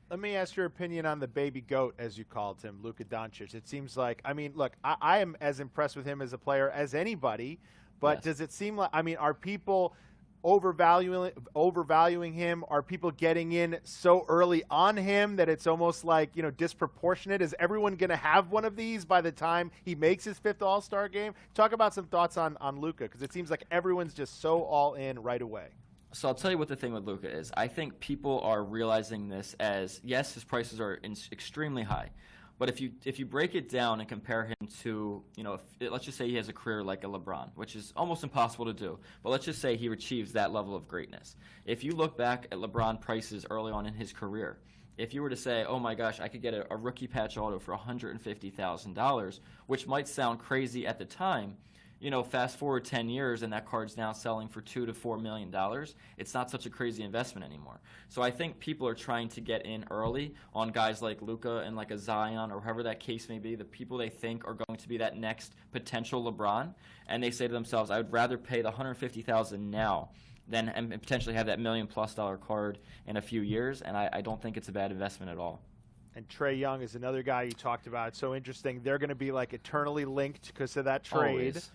Let me ask your opinion on the baby goat, as you called him, Luka Doncic. It seems like, I mean, look, I am as impressed with him as a player as anybody, but Yes. Does it seem like, I mean, are people overvaluing him? Are people getting in so early on him that it's almost like, disproportionate? Is everyone going to have one of these by the time he makes his 5th All-Star game? Talk about some thoughts on Luka, because it seems like everyone's just so all in right away. So I'll tell you what the thing with Luka is. I think people are realizing this as, yes, his prices are extremely high. But if you break it down and compare him to, let's just say he has a career like a LeBron, which is almost impossible to do. But let's just say he achieves that level of greatness. If you look back at LeBron prices early on in his career, if you were to say, oh my gosh, I could get a rookie patch auto for $150,000, which might sound crazy at the time, fast forward 10 years and that card's now selling for $2 to $4 million. It's not such a crazy investment anymore. So I think people are trying to get in early on guys like Luka and like a Zion or whoever that case may be, the people they think are going to be that next potential LeBron, and they say to themselves, I would rather pay the $150,000 now than and potentially have that $1 million+ card in a few years, and I don't think it's a bad investment at all. And Trae Young is another guy you talked about. It's so interesting. They're going to be like eternally linked because of that trade. Always.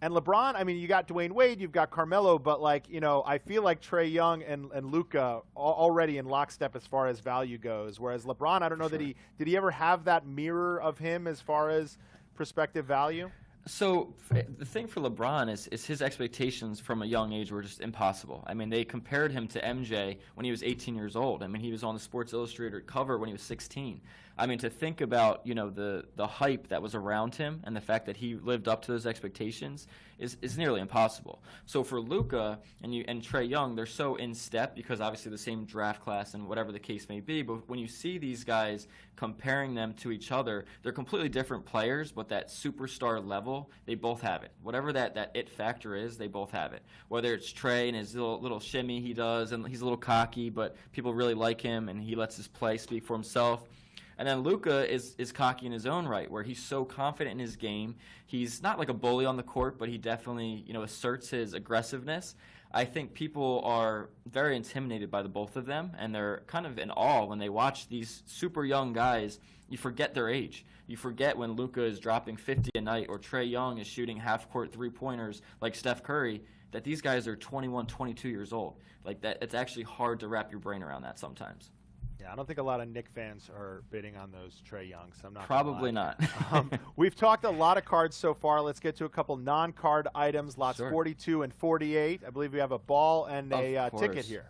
And LeBron, I mean, you got Dwayne Wade, you've got Carmelo, but I feel like Trae Young and Luka already in lockstep as far as value goes. Whereas LeBron, I don't know that did he ever have that mirror of him as far as prospective value? So the thing for LeBron is his expectations from a young age were just impossible. I mean, they compared him to MJ when he was 18 years old. I mean, he was on the Sports Illustrated cover when he was 16. I mean, to think about, the hype that was around him and the fact that he lived up to those expectations is nearly impossible. So for Luka and Trae Young, they're so in step because obviously the same draft class and whatever the case may be. But when you see these guys comparing them to each other, they're completely different players, but that superstar level, they both have it. Whatever that it factor is, they both have it. Whether it's Trae and his little shimmy he does, and he's a little cocky, but people really like him and he lets his play speak for himself. And then Luka is cocky in his own right, where he's so confident in his game. He's not like a bully on the court, but he definitely, asserts his aggressiveness. I think people are very intimidated by the both of them, and they're kind of in awe when they watch these super young guys. You forget their age. You forget when Luka is dropping 50 a night or Trae Young is shooting half-court three-pointers like Steph Curry, that these guys are 21, 22 years old. Like that, it's actually hard to wrap your brain around that sometimes. Yeah, I don't think a lot of Knicks fans are bidding on those Trae Youngs. I'm not Probably not. We've talked a lot of cards so far. Let's get to a couple non-card items, lots Sure. 42 and 48. I believe we have a ball and Of a ticket course. here.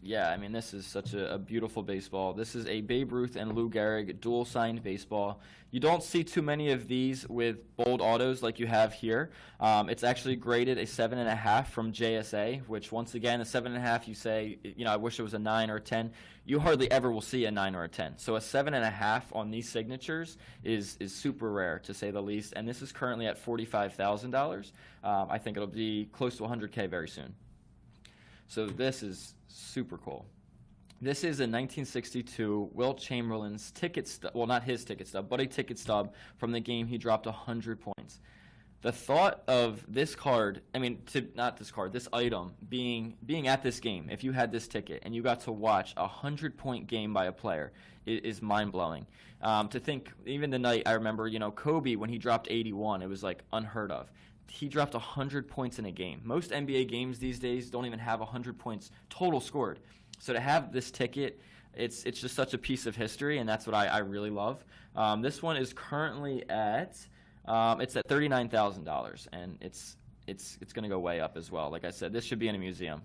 Yeah, I mean, this is such a beautiful baseball. This is a Babe Ruth and Lou Gehrig dual-signed baseball. You don't see too many of these with bold autos like you have here. It's actually graded a 7.5 from JSA, which once again, a 7.5, you say, I wish it was a 9 or a 10. You hardly ever will see a 9 or a 10. So a 7.5 on these signatures is super rare, to say the least. And this is currently at $45,000. I think it'll be close to $100K very soon. So this is super cool. This is a 1962 Wilt Chamberlain's ticket stub. Well, not his ticket stub, but a ticket stub from the game he dropped 100 points. The thought of this card, this item being at this game, if you had this ticket and you got to watch a 100-point game by a player, is mind-blowing. To think, even the night, I remember, Kobe, when he dropped 81, it was like unheard of. He dropped 100 points in a game. Most NBA games these days don't even have 100 points total scored. So to have this ticket, it's just such a piece of history, and that's what I really love. This one is currently at it's at $39,000, and it's going to go way up as well. Like I said, this should be in a museum.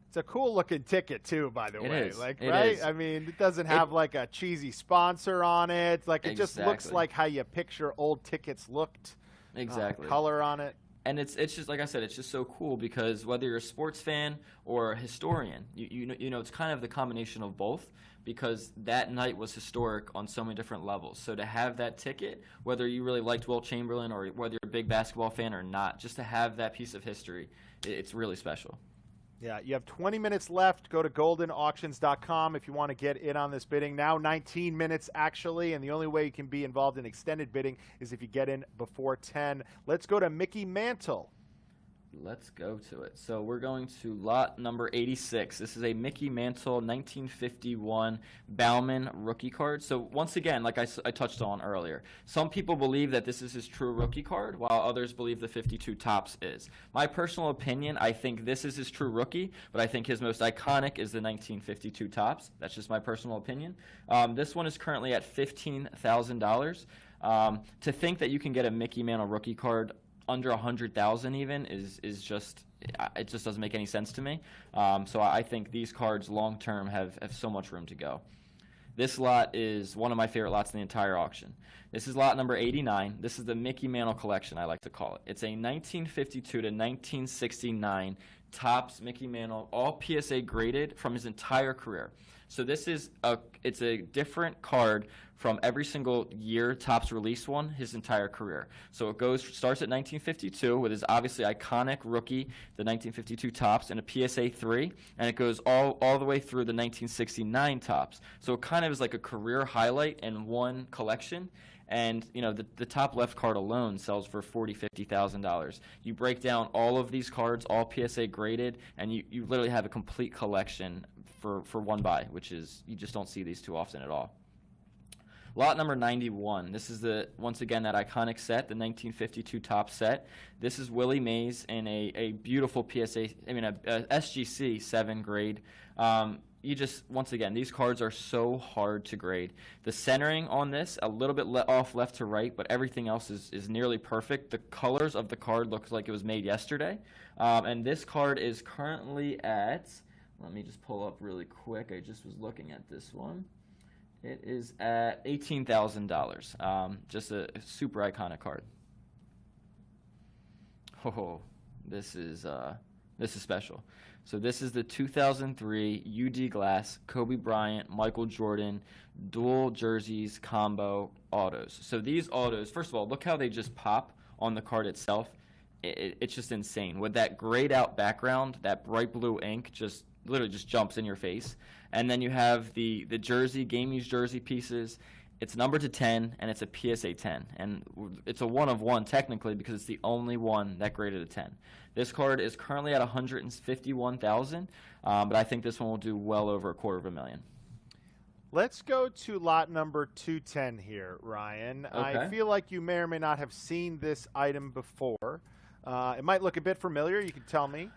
It's a cool looking ticket too, by the way. Is. Like, it right? Is. I mean, it doesn't have like a cheesy sponsor on it. Like, it just looks like how you picture old tickets looked. Exactly. Color on it. And it's just, like I said, it's just so cool because whether you're a sports fan or a historian, you know it's kind of the combination of both, because that night was historic on so many different levels. So to have that ticket, whether you really liked Wilt Chamberlain or whether you're a big basketball fan or not, just to have that piece of history, it's really special. Yeah, you have 20 minutes left. Go to goldinauctions.com if you want to get in on this bidding. Now 19 minutes, actually, and the only way you can be involved in extended bidding is if you get in before 10. Let's go to Mickey Mantle. Let's go to it. So we're going to lot number 86. This is a Mickey Mantle 1951 Bauman rookie card. So once again, like I touched on earlier, some people believe that this is his true rookie card, while others believe the 52 Topps is. My personal opinion, I think this is his true rookie, but I think his most iconic is the 1952 Topps. That's just my personal opinion. This one is currently at $15,000. To think that you can get a Mickey Mantle rookie card under 100,000 even is just, it just doesn't make any sense to me. So I think these cards long term have so much room to go. This lot is one of my favorite lots in the entire auction. This is lot number 89. This is the Mickey Mantle collection, I like to call it. It's a 1952 to 1969 Topps Mickey Mantle, all PSA graded from his entire career. So this is it's a different card from every single year Topps released one his entire career. So it starts at 1952 with his obviously iconic rookie, the 1952 Topps, and a PSA 3, and it goes all the way through the 1969 Topps. So it kind of is like a career highlight in one collection. And the top left card alone sells for $40,000, $50,000. You break down all of these cards, all PSA graded, and you literally have a complete collection for one buy, which is, you just don't see these too often at all. Lot number 91. This is once again that iconic set, the 1952 Topps set. This is Willie Mays in a beautiful PSA, a SGC 7 grade. Once again, these cards are so hard to grade. The centering on this, a little bit off left to right, but everything else is nearly perfect. The colors of the card looks like it was made yesterday. And this card is currently at, let me just pull up really quick. I just was looking at this one. It is at $18,000. Just a super iconic card. Oh, this is special. So this is the 2003 UD Glass Kobe Bryant, Michael Jordan, dual jerseys combo autos. So these autos, first of all, look how they just pop on the card itself. It's just insane. With that grayed out background, that bright blue ink literally just jumps in your face. And then you have the jersey, game used jersey pieces. It's numbered to 10, and it's a PSA 10. And it's a 1 of 1 technically because it's the only one that graded a 10. This card is currently at $151,000, but I think this one will do well over $250,000. Let's go to lot number 210 here, Ryan. Okay. I feel like you may or may not have seen this item before. It might look a bit familiar. You can tell me.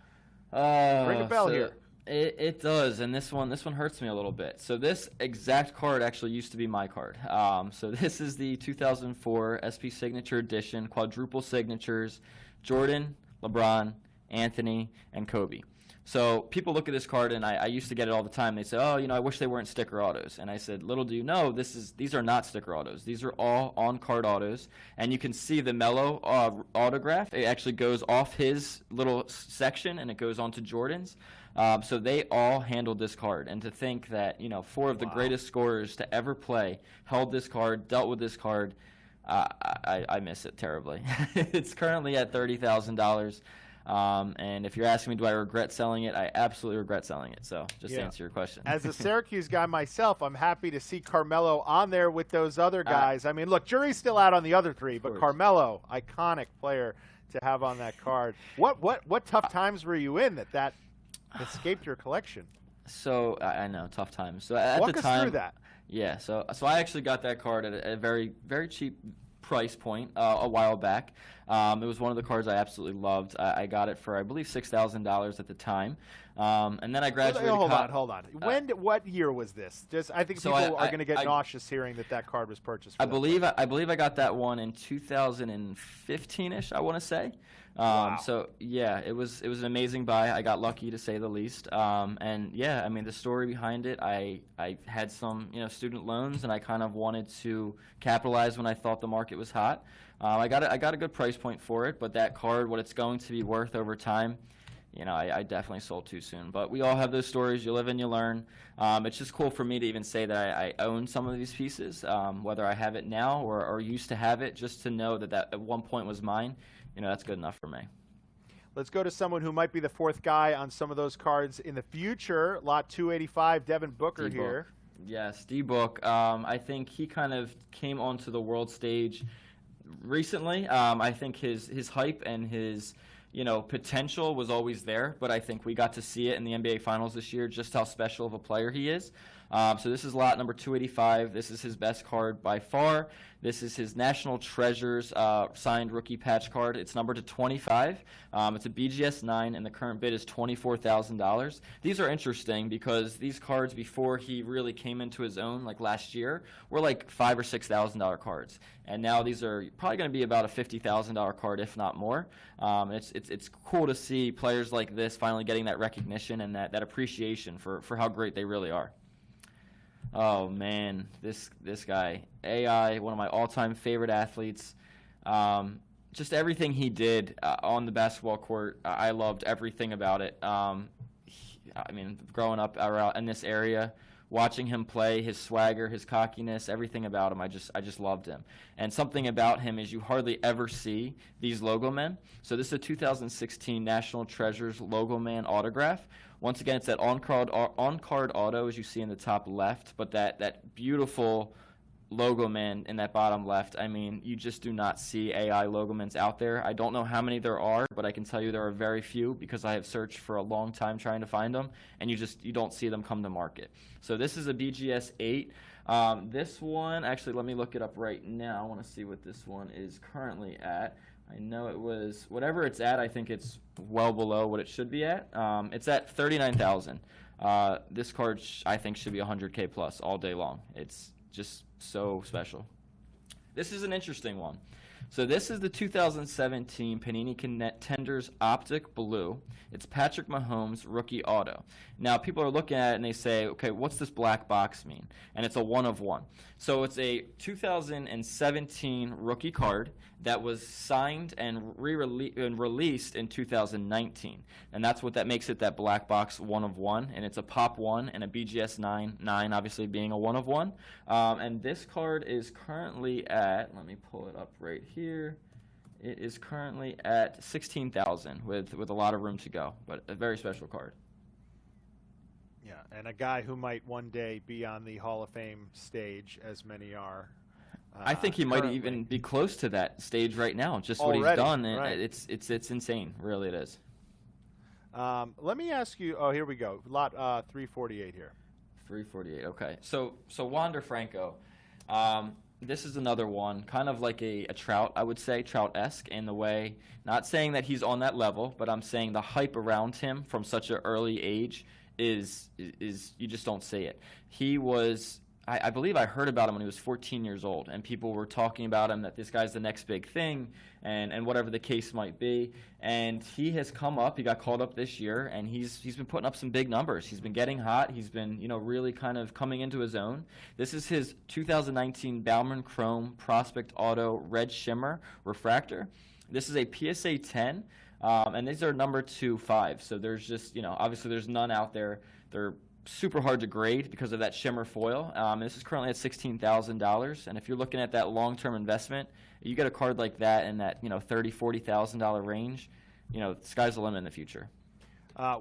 Ring a bell here. It does, and this one hurts me a little bit. So this exact card actually used to be my card. So this is the 2004 SP Signature Edition, quadruple signatures, Jordan, LeBron, Anthony, and Kobe. So people look at this card, and I used to get it all the time. They say, oh, I wish they weren't sticker autos. And I said, little do you know, these are not sticker autos. These are all on-card autos. And you can see the Melo autograph. It actually goes off his little section, and it goes onto Jordan's. So they all handled this card. And to think that, 4 of the greatest scorers to ever play held this card, dealt with this card, I miss it terribly. It's currently at $30,000. And if you're asking me, do I regret selling it? I absolutely regret selling it. So just to answer your question. As a Syracuse guy myself, I'm happy to see Carmelo on there with those other guys. I mean, look, jury's still out on the other three, but Carmelo, iconic player to have on that card. What tough times were you in that escaped your collection? So I know, tough times. So at Walk the us time, through that. Yeah. So I actually got that card at a very, very cheap price point a while back. It was one of the cards I absolutely loved. I got it for, I believe, $6,000 at the time. And then I graduated. Hold on. What year was this? Just I think people are going to get nauseous hearing that card was purchased. I believe I got that one in 2015ish. I want to say. Wow. So yeah, it was an amazing buy. I got lucky, to say the least. And yeah, I mean, the story behind it, I had some student loans, and I kind of wanted to capitalize when I thought the market was hot. I got a good price point for it, but that card, what it's going to be worth over time, I definitely sold too soon. But we all have those stories. You live and you learn. It's just cool for me to even say that I own some of these pieces, whether I have it now or used to have it, just to know that at one point was mine. That's good enough for me. Let's go to someone who might be the fourth guy on some of those cards in the future. Lot 285, Devin Booker here. Yes, D-Book. I think he kind of came onto the world stage recently. I think his hype and his potential was always there, but I think we got to see it in the NBA Finals this year, just how special of a player he is. So this is lot number 285. This is his best card by far. This is his National Treasures signed rookie patch card. It's numbered to 25. It's a BGS 9, and the current bid is $24,000. These are interesting because these cards, before he really came into his own, like last year, were like $5,000 or $6,000 cards, and now these are probably going to be about a $50,000 card, if not more. It's cool to see players like this finally getting that recognition and that appreciation for how great they really are. Oh man, this guy, AI, one of my all-time favorite athletes. Just everything he did on the basketball court, I loved everything about it. I mean, growing up around in this area, watching him play, his swagger, his cockiness, everything about him, I just loved him. And something about him is you hardly ever see these logo men. So this is a 2016 National Treasures logo man autograph. Once again, it's that on-card auto, as you see in the top left, but that beautiful logo man in that bottom left. I mean, you just do not see AI logo mans out there. I don't know how many there are, but I can tell you there are very few because I have searched for a long time trying to find them, and you don't see them come to market. So this is a BGS 8. This one, actually, let me look it up right now. I want to see what this one is currently at. I know it was, whatever it's at, I think it's well below what it should be at. It's at $39,000. This card, I think, should be $100K plus all day long. It's just so special. This is an interesting one. So this is the 2017 Panini Contenders Optic Blue. It's Patrick Mahomes rookie auto. Now people are looking at it and they say, okay, what's this black box mean? And it's a 1 of 1. So it's a 2017 rookie card that was signed and released in 2019. And that's what that makes it, that black box 1 of 1. And it's a pop 1 and a BGS 9 obviously being a 1 of 1. And this card is currently at, let me pull it up right here. It is currently at $16,000 with a lot of room to go, but a very special card. Yeah, and a guy who might one day be on the Hall of Fame stage, as many are. I think he might even be close to that stage right now. Just already, what he's done, right. It's insane. Really, it is. Let me ask you. Oh, here we go. Lot 348 here. 348. Okay. So Wander Franco. This is another one, kind of like a Trout, I would say, Trout-esque in the way. Not saying that he's on that level, but I'm saying the hype around him from such an early age is you just don't see it. He was, I believe I heard about him when he was 14 years old, and people were talking about him that this guy's the next big thing, and whatever the case might be. And he has come up. He got called up this year, and he's been putting up some big numbers. He's been getting hot. He's been really kind of coming into his own. This is his 2019 Bauman Chrome Prospect Auto Red Shimmer Refractor. This is a PSA 10. And these are number 2.5, so there's just, obviously there's none out there. They're super hard to grade because of that shimmer foil. This is currently at $16,000, and if you're looking at that long-term investment, you get a card like that in that $30,000, $40,000 range. sky's the limit in the future.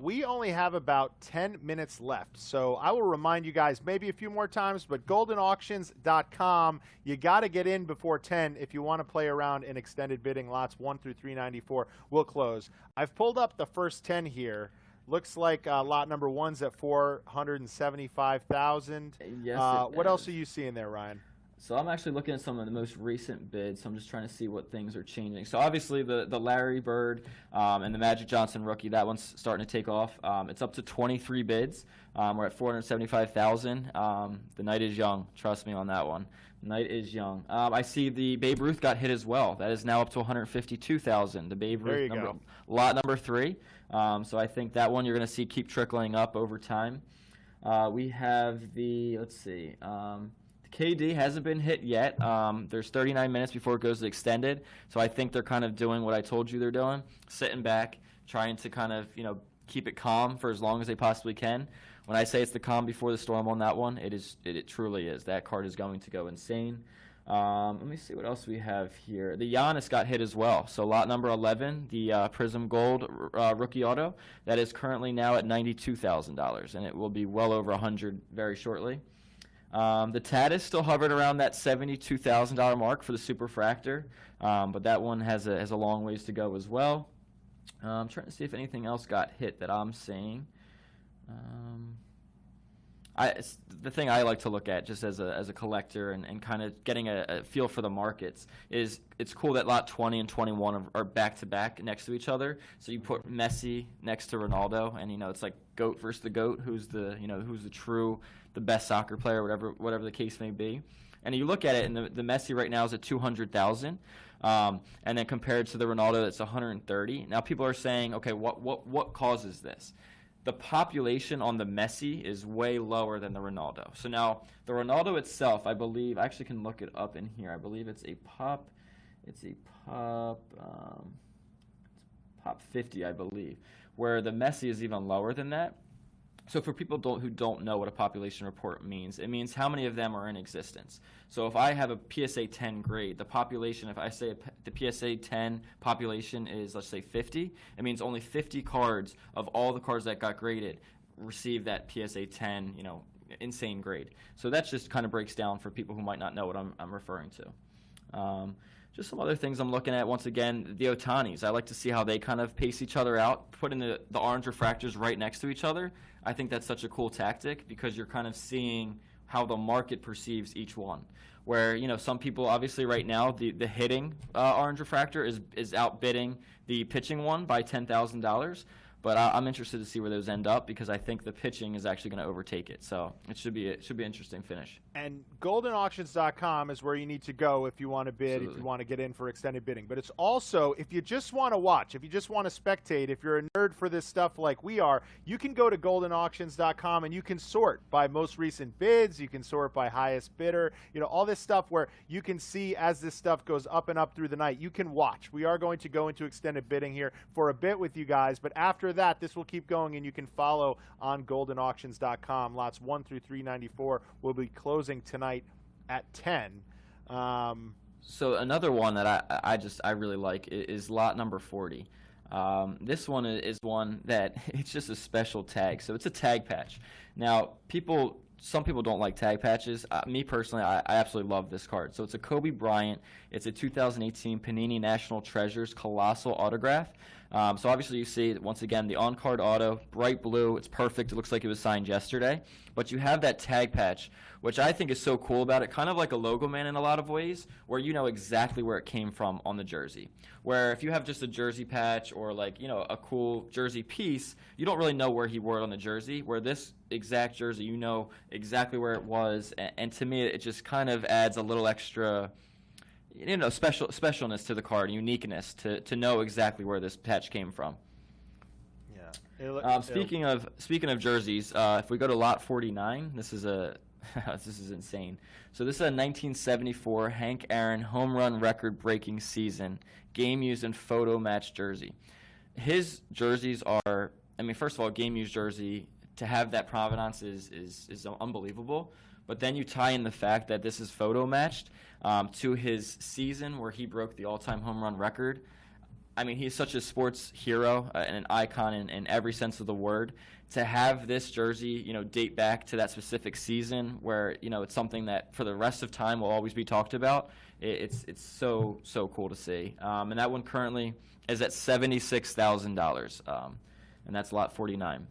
We only have about 10 minutes left, so I will remind you guys maybe a few more times, but goldenauctions.com, you got to get in before 10 if you want to play around in extended bidding. Lots 1 through 394 will close. I've pulled up the first 10 here. Looks like lot number 1's at $475,000. Yes, what else are you seeing there, Ryan? So I'm actually looking at some of the most recent bids, so I'm just trying to see what things are changing. So obviously the Larry Bird and the Magic Johnson rookie, that one's starting to take off. It's up to 23 bids. We're at $475,000. The night is young. Trust me on that one. The night is young. I see the Babe Ruth got hit as well. That is now up to $152,000. The Babe Ruth lot number 3. So I think that one you're going to see keep trickling up over time. We have the, let's see, KD hasn't been hit yet. There's 39 minutes before it goes to extended, so I think they're kind of doing what I told you they're doing, sitting back, trying to kind of keep it calm for as long as they possibly can. When I say it's the calm before the storm on that one, it truly is. That card is going to go insane. Let me see what else we have here. The Giannis got hit as well. So lot number 11, the Prism Gold rookie auto, that is currently now at $92,000, and it will be well over $100 very shortly. The TAT is still hovering around that $72,000 mark for the Superfractor, but that one has a long ways to go as well. I'm trying to see if anything else got hit that I'm seeing. The thing I like to look at just as a collector and kind of getting a feel for the markets is it's cool that lot 20 and 21 are back-to-back next to each other. So you put Messi next to Ronaldo, and it's like GOAT versus the GOAT, who's the the best soccer player, whatever the case may be. And you look at it, and the Messi right now is at 200,000, and then compared to the Ronaldo that's 130. Now people are saying, okay, what causes this? The population on the Messi is way lower than the Ronaldo. So now the Ronaldo itself, I believe, I actually can look it up in here. I believe it's a pop 50, I believe, where the Messi is even lower than that. So for people who don't know what a population report means, it means how many of them are in existence. So if I have a PSA 10 grade, the population, if I say the PSA 10 population is, let's say, 50, it means only 50 cards of all the cards that got graded receive that PSA 10, insane grade. So that just kind of breaks down for people who might not know what I'm referring to. Just some other things I'm looking at. Once again, the Ohtanis. I like to see how they kind of pace each other out, putting the orange refractors right next to each other. I think that's such a cool tactic because you're kind of seeing how the market perceives each one. Where, some people, obviously right now, the hitting orange refractor is outbidding the pitching one by $10,000. But I'm interested to see where those end up because I think the pitching is actually going to overtake it. So it should be an interesting finish. And goldenauctions.com is where you need to go if you want to bid, Absolutely. if you want to get in for extended bidding. But it's also, if you just want to watch, if you just want to spectate, if you're a nerd for this stuff like we are, you can go to goldenauctions.com and you can sort by most recent bids. You can sort by highest bidder. All this stuff where you can see as this stuff goes up and up through the night. You can watch. We are going to go into extended bidding here for a bit with you guys, but after that, this will keep going, and you can follow on goldenauctions.com. Lots 1 through 394 will be closing tonight at 10. So another one that I really like is lot number 40. This one is one that it's just a special tag. So it's a tag patch. Now, some people don't like tag patches. Me personally, I absolutely love this card. So it's a Kobe Bryant. It's a 2018 Panini National Treasures Colossal Autograph. So obviously you see, once again, the on-card auto, bright blue. It's perfect. It looks like it was signed yesterday. But you have that tag patch, which I think is so cool about it, kind of like a logo man in a lot of ways, where you know exactly where it came from on the jersey. Where if you have just a jersey patch or a cool jersey piece, you don't really know where he wore it on the jersey. Where this exact jersey, you know exactly where it was. And to me, it just kind of adds a little extra specialness to the card, uniqueness to know exactly where this patch came from. Yeah. Speaking of jerseys, if we go to lot 49, this is insane. So this is a 1974 Hank Aaron home run record breaking season game used and photo match jersey. His jerseys are, first of all, game used jersey, to have that provenance is unbelievable. But then you tie in the fact that this is photo matched to his season where he broke the all-time home run record. I mean, he's such a sports hero and an icon in every sense of the word. To have this jersey, date back to that specific season where, it's something that for the rest of time will always be talked about, it's so cool to see. And that one currently is at $76,000, and that's lot 49.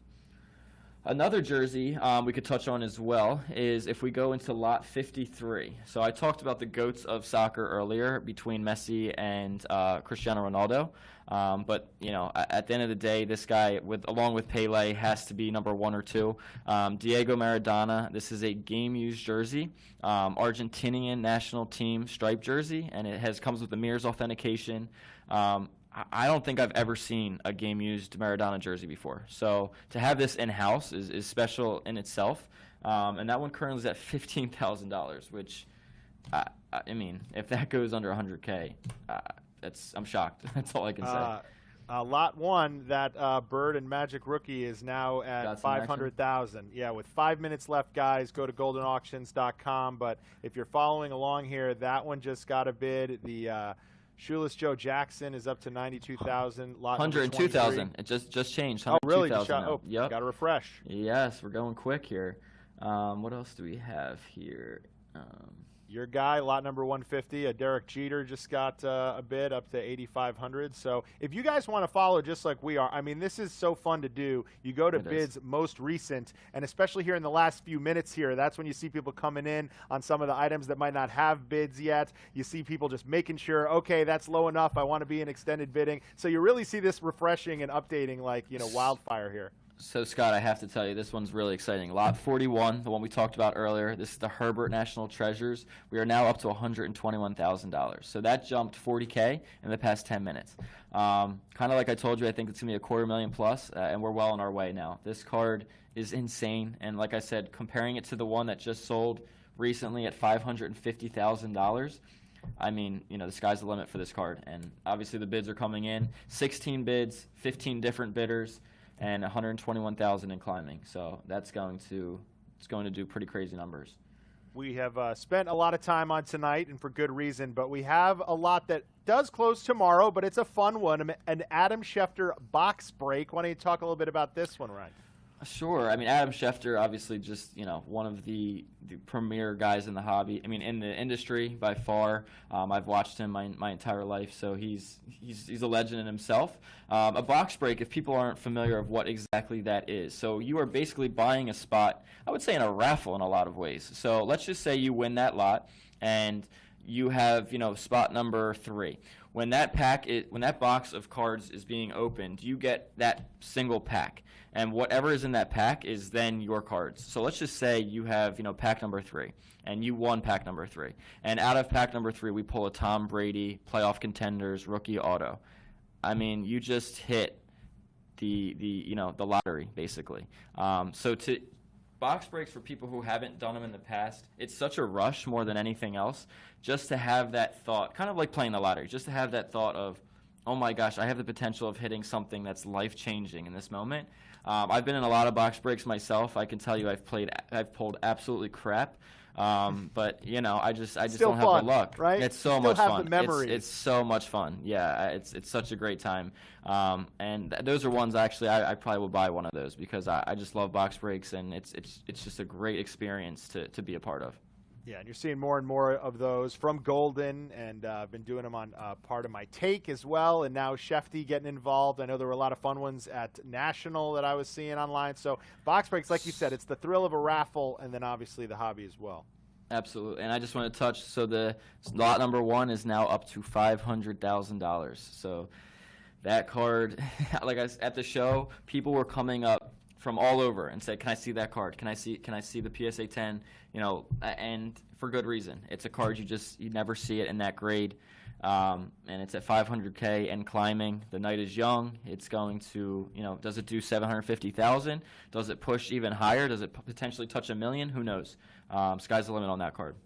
Another jersey we could touch on as well is if we go into lot 53. So I talked about the GOATs of soccer earlier between Messi and Cristiano Ronaldo. But, at the end of the day, this guy, along with Pele, has to be number 1 or 2. Diego Maradona, this is a game-used jersey, Argentinian national team striped jersey, and it comes with the Mirrors authentication. I don't think I've ever seen a game-used Maradona jersey before. So to have this in-house is special in itself. And that one currently is at $15,000, which, I mean, if that goes under $100K, I'm shocked. That's all I can say. Lot 1, that Bird and Magic rookie is now at $500,000. Yeah, with 5 minutes left, guys, go to goldenauctions.com. But if you're following along here, that one just got a bid. The Shoeless Joe Jackson is up to $92,000. 102,000. It just changed. Oh, really? Yep. Got to refresh. Yes, we're going quick here. What else do we have here? Your guy, lot number 150, Derek Jeter just got a bid up to $8,500. So if you guys want to follow just like we are, I mean, this is so fun to do. You go to bids most recent, and especially here in the last few minutes here, that's when you see people coming in on some of the items that might not have bids yet. You see people just making sure, okay, that's low enough. I want to be in extended bidding. So you really see this refreshing and updating like, wildfire here. So, Scott, I have to tell you, this one's really exciting. Lot 41, the one we talked about earlier, this is the Herbert National Treasures. We are now up to $121,000. So that jumped $40K in the past 10 minutes. Kind of like I told you, I think it's going to be $250,000 plus, and we're well on our way now. This card is insane, and like I said, comparing it to the one that just sold recently at $550,000, I mean, the sky's the limit for this card. And obviously the bids are coming in. 16 bids, 15 different bidders, and 121,000 in climbing. So it's going to do pretty crazy numbers. We have spent a lot of time on tonight, and for good reason, but we have a lot that does close tomorrow, but it's a fun one, an Adam Schefter box break. Why don't you talk a little bit about this one, Ryan? Sure. I mean, Adam Schefter, obviously just, one of the premier guys in the hobby. I mean, in the industry by far. I've watched him my entire life, so he's a legend in himself. A box break, if people aren't familiar of what exactly that is. So you are basically buying a spot, I would say in a raffle in a lot of ways. So let's just say you win that lot and you have, spot number 3. When that box of cards is being opened, you get that single pack. And whatever is in that pack is then your cards. So let's just say you have, pack number 3, and you won pack number 3. And out of pack number 3, we pull a Tom Brady, playoff contenders, rookie auto. I mean, you just hit the lottery, basically. So to box breaks for people who haven't done them in the past, it's such a rush more than anything else, just to have that thought, kind of like playing the lottery, just to have that thought of, oh my gosh, I have the potential of hitting something that's life-changing in this moment. I've been in a lot of box breaks myself. I can tell you I've pulled absolutely crap. But I just Still don't fun, have the luck. Right? It's so Still much have fun. The memories. It's so much fun. Yeah, it's such a great time. And those are ones actually I probably will buy one of those because I just love box breaks, and it's just a great experience to be a part of. Yeah, and you're seeing more and more of those from Goldin, and I've been doing them on part of my take as well, and now Shefty getting involved. I know there were a lot of fun ones at National that I was seeing online. So box breaks, like you said, it's the thrill of a raffle, and then obviously the hobby as well. Absolutely, and I just want to touch, so the lot number 1 is now up to $500,000. So that card, like at the show, people were coming up from all over and said, "Can I see that card? Can I see the PSA 10?" And for good reason. It's a card you never see it in that grade, and it's at $500K and climbing. The night is young. It's going to, does it do $750,000? Does it push even higher? Does it potentially touch $1 million? Who knows? Sky's the limit on that card.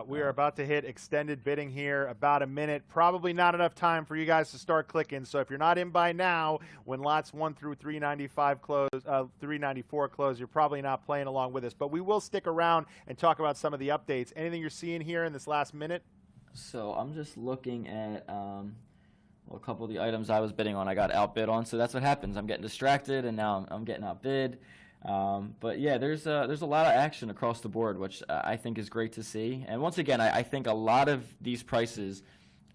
We are about to hit extended bidding here, about a minute. Probably not enough time for you guys to start clicking. So if you're not in by now, when lots 1 through 394 close, you're probably not playing along with us. But we will stick around and talk about some of the updates. Anything you're seeing here in this last minute? So I'm just looking at Well, a couple of the items I was bidding on, I got outbid on, so that's what happens. I'm getting distracted, and now I'm getting outbid. But yeah, there's a lot of action across the board, which I think is great to see. And once again, I think a lot of these prices,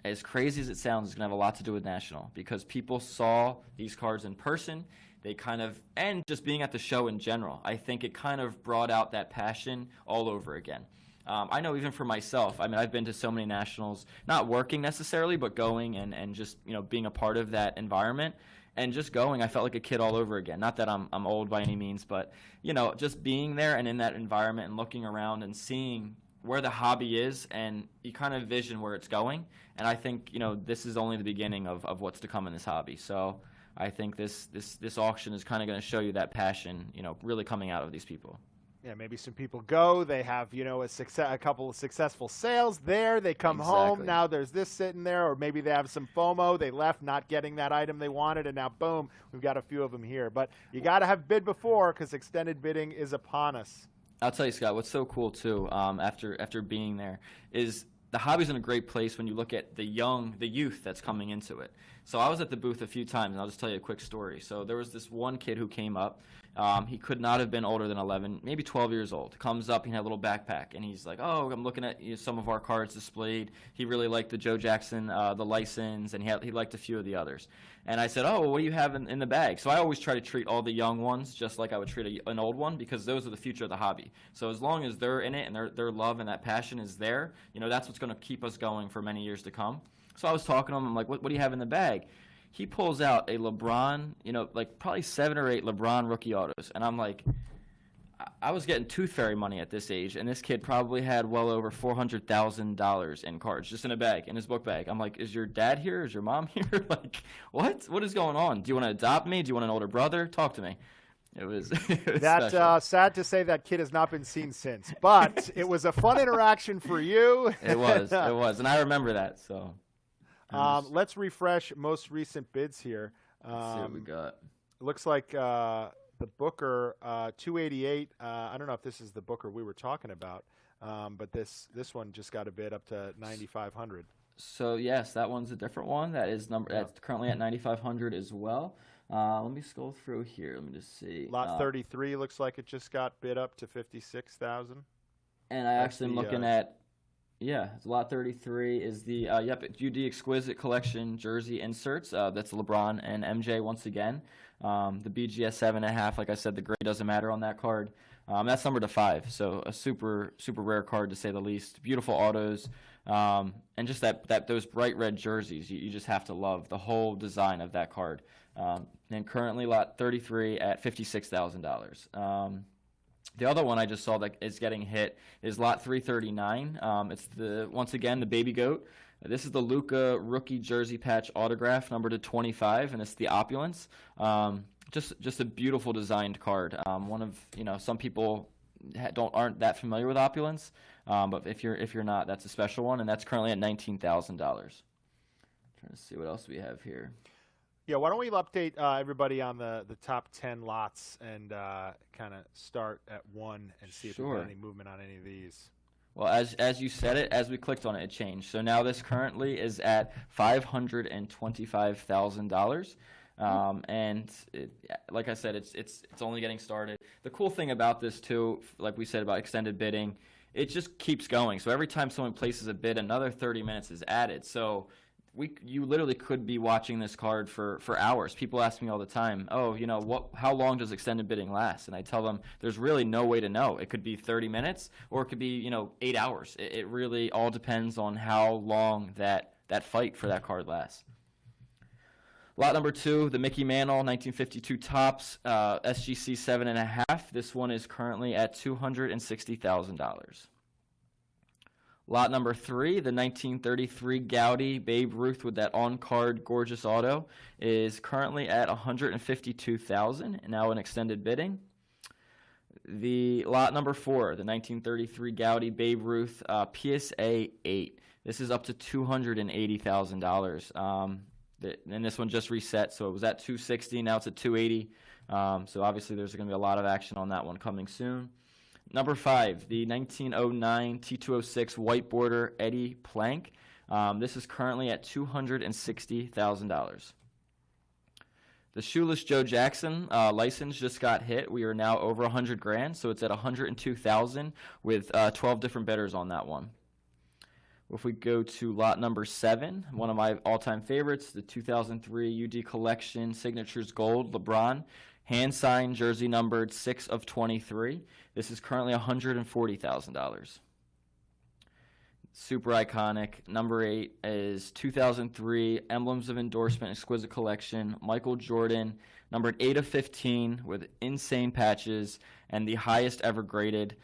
as crazy as it sounds, is going to have a lot to do with National, because people saw these cards in person. They kind of, and just being at the show in general, I think it kind of brought out that passion all over again. I know even for myself, I mean, I've been to so many Nationals, not working necessarily, but going and just, being a part of that environment. And just going, I felt like a kid all over again. Not that I'm old by any means, but, just being there and in that environment and looking around and seeing where the hobby is, and you kind of vision where it's going. And I think, this is only the beginning of what's to come in this hobby. So I think this auction is kind of going to show you that passion, really coming out of these people. Yeah, maybe some people go, they have, a couple of successful sales there, they come home, now there's this sitting there, or maybe they have some FOMO, they left not getting that item they wanted, and now, boom, we've got a few of them here. But you got to have bid before, because extended bidding is upon us. I'll tell you, Scott, what's so cool, too, after being there, is the hobby's in a great place when you look at the youth that's coming into it. So I was at the booth a few times, and I'll just tell you a quick story. So there was this one kid who came up. He could not have been older than 11, maybe 12 years old. Comes up, he had a little backpack, and he's like, oh, I'm looking at some of our cards displayed. He really liked the Joe Jackson, the license, and he liked a few of the others. And I said, oh, well, what do you have in the bag? So I always try to treat all the young ones just like I would treat an old one, because those are the future of the hobby. So as long as they're in it and their love and that passion is there, that's what's going to keep us going for many years to come. So I was talking to him. I'm like, what do you have in the bag? He pulls out a LeBron, like probably 7 or 8 LeBron rookie autos. And I'm like, I was getting tooth fairy money at this age, and this kid probably had well over $400,000 in cards just in a bag, in his book bag. I'm like, is your dad here? Is your mom here? Like, what? What is going on? Do you want to adopt me? Do you want an older brother? Talk to me. It was that sad to say that kid has not been seen since, but it was a fun interaction for you. It was, and I remember that. So let's refresh most recent bids here. Let's see what we got. It looks like the Booker 288. I don't know if this is the Booker we were talking about, but this one just got a bid up to 9,500. So yes, that one's a different one. That is that's currently at 9,500 as well. Let me scroll through here. Let me just see. Lot 33 looks like it just got bid up to 56,000. And I actually am looking at, lot 33 is the UD Exquisite Collection jersey inserts. That's LeBron and MJ once again. The BGS 7.5, like I said, the grade doesn't matter on that card. That's numbered to 5, so a super rare card to say the least. Beautiful autos, and just those bright red jerseys. You just have to love the whole design of that card. And currently lot 33 at $56,000. The other one I just saw that is getting hit is lot 339. It's once again the baby goat. This is the Luka rookie jersey patch autograph, numbered to 25, and it's the Opulence. Just a beautiful designed card. One of some people aren't that familiar with Opulence, but if you're not, that's a special one, and that's currently at $19,000. Trying to see what else we have here. Yeah, why don't we update everybody on the top 10 lots and kind of start at 1 and see if we get any movement on any of these. Well, as you said it, as we clicked on it, it changed. So now this currently is at $525,000. And like I said, it's only getting started. The cool thing about this too, like we said about extended bidding, it just keeps going. So every time someone places a bid, another 30 minutes is added. So you literally could be watching this card for hours. People ask me all the time, how long does extended bidding last? And I tell them there's really no way to know. It could be 30 minutes or it could be 8 hours. It really all depends on how long that fight for that card lasts. Lot number 2, the Mickey Mantle 1952 Topps SGC 7.5. This one is currently at $260,000. Lot number 3, the 1933 Gaudy Babe Ruth with that on-card gorgeous auto, is currently at $152,000, now in extended bidding. The lot number 4, the 1933 Gaudy Babe Ruth PSA 8. This is up to $280,000. And this one just reset, so it was at $260, now it's at $280. So obviously there's going to be a lot of action on that one coming soon. Number 5, the 1909 T206 white border Eddie Plank. This is currently at $260,000. The Shoeless Joe Jackson license just got hit. We are now over 100 grand, so it's at 102,000 with 12 different bidders on that one. If we go to lot number 7, one of my all-time favorites, the 2003 UD Collection Signatures Gold LeBron, hand-signed, jersey numbered 6 of 23. This is currently $140,000. Super iconic. Number 8 is 2003 Emblems of Endorsement Exquisite Collection, Michael Jordan, numbered 8 of 15 with insane patches and the highest ever graded.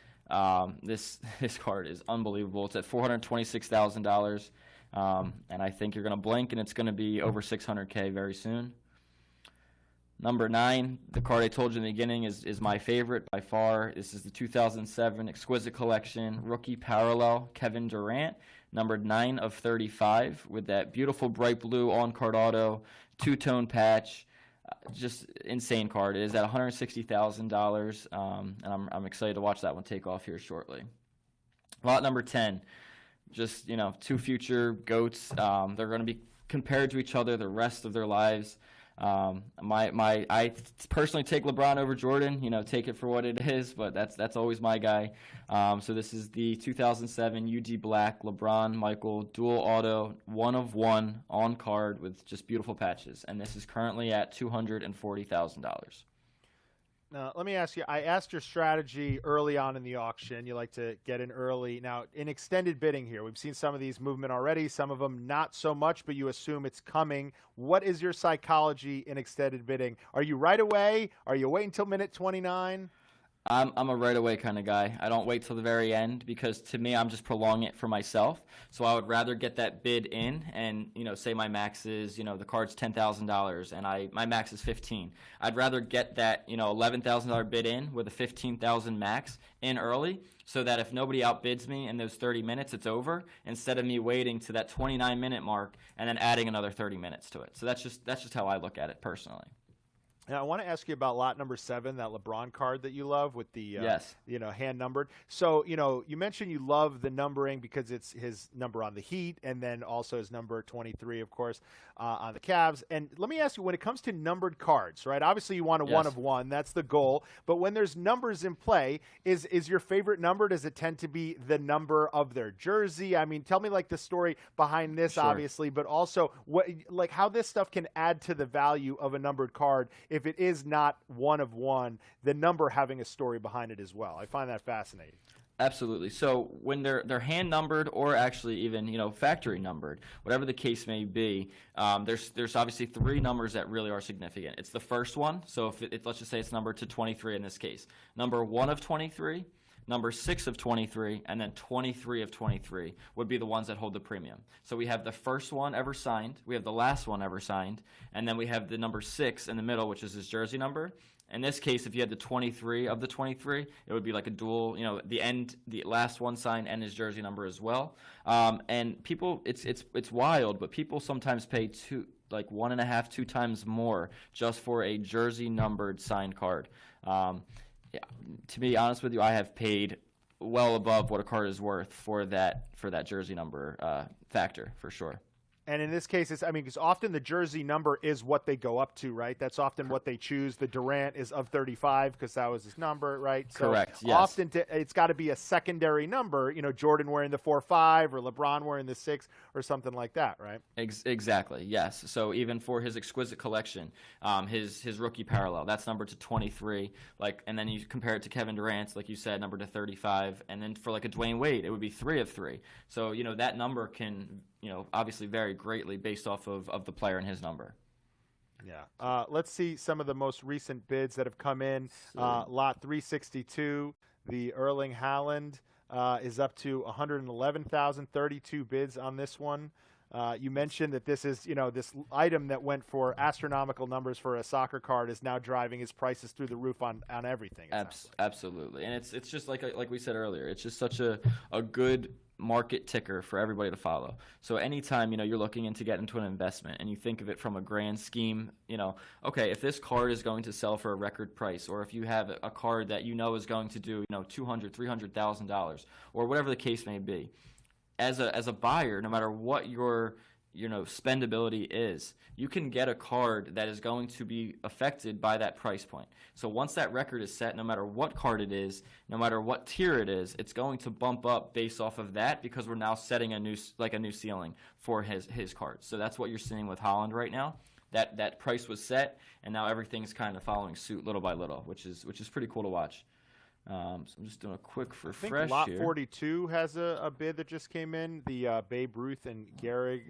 This card is unbelievable. It's at $426,000, and I think you're going to blink and it's going to be over $600K very soon. Number 9, the card I told you in the beginning is my favorite by far. This is the 2007 Exquisite Collection Rookie Parallel Kevin Durant, numbered 9 of 35 with that beautiful bright blue on-card auto, two-tone patch. Just insane card. It is at $160,000, and I'm excited to watch that one take off here shortly. Lot number 10, just, two future GOATs. They're going to be compared to each other the rest of their lives. I personally take LeBron over Jordan, take it for what it is, but that's always my guy. So this is the 2007 UD Black LeBron Michael dual auto 1 of 1 on card with just beautiful patches, and this is currently at $240,000. Now, let me ask you, I asked your strategy early on in the auction. You like to get in early. Now, in extended bidding here, we've seen some of these movement already, some of them not so much, but you assume it's coming. What is your psychology in extended bidding? Are you right away? Are you waiting until minute 29? I'm a right away kind of guy. I don't wait till the very end because to me, I'm just prolonging it for myself. So I would rather get that bid in and, say my max is, the card's $10,000 and my max is 15. I'd rather get that, $11,000 bid in with a 15,000 max in early so that if nobody outbids me in those 30 minutes, it's over instead of me waiting to that 29-minute mark and then adding another 30 minutes to it. So that's just how I look at it personally. Now, I want to ask you about lot number 7, that LeBron card that you love with the, yes. hand numbered. So, you mentioned you love the numbering because it's his number on the Heat and then also his number 23, of course, on the Cavs. And let me ask you, when it comes to numbered cards, right? Obviously, you want a 1 of 1. That's the goal. But when there's numbers in play, is your favorite number? Does it tend to be the number of their jersey? I mean, tell me the story behind this, Sure. obviously, but also how this stuff can add to the value of a numbered card if it is not 1 of 1, the number having a story behind it as well. I find that fascinating. Absolutely. So when they're hand numbered or actually even factory numbered, whatever the case may be, there's obviously 3 numbers that really are significant. It's the first one. So if let's just say it's numbered to 23 in this case, number 1 of 23. Number 6 of 23, and then 23 of 23 would be the ones that hold the premium. So we have the first one ever signed, we have the last one ever signed, and then we have the number 6 in the middle, which is his jersey number. In this case, if you had the 23 of the 23, it would be like a dual, the last one signed and his jersey number as well. And people, it's wild, but people sometimes pay 1.5, 2 times more just for a jersey numbered signed card. To be honest with you, I have paid well above what a card is worth for that jersey number factor for sure. And in this case, because often the jersey number is what they go up to, right? That's often what they choose. The Durant is of 35 because that was his number, right? So correct, yes. Often it's got to be a secondary number, Jordan wearing the 4-5 or LeBron wearing the 6 or something like that, right? Exactly, yes. So even for his Exquisite Collection, his rookie parallel, that's numbered to 23, and then you compare it to Kevin Durant's, like you said, numbered to 35, and then for a Dwayne Wade, it would be 3 of 3. So, that number can obviously vary greatly based off of the player and his number. Yeah. Let's see some of the most recent bids that have come in. Lot 362, the Erling Haaland is up to 111,000, 32 bids on this one. You mentioned that this is, this item that went for astronomical numbers for a soccer card is now driving his prices through the roof on everything. Absolutely. And it's just like we said earlier, it's just such a good market ticker for everybody to follow. So anytime, you're looking into get into an investment and you think of it from a grand scheme, okay, if this card is going to sell for a record price, or if you have a card that is going to do, $200,000, $300,000, or whatever the case may be, as a buyer, no matter what your spendability is, you can get a card that is going to be affected by that price point. So once that record is set, no matter what card it is, no matter what tier it is, it's going to bump up based off of that, because we're now setting a new ceiling for his cards. So that's what you're seeing with Holland right now. That price was set, and now everything's kind of following suit little by little, which is pretty cool to watch. So I'm just doing a quick refresh here. I think lot 42 has a bid that just came in. The Babe Ruth and Gehrig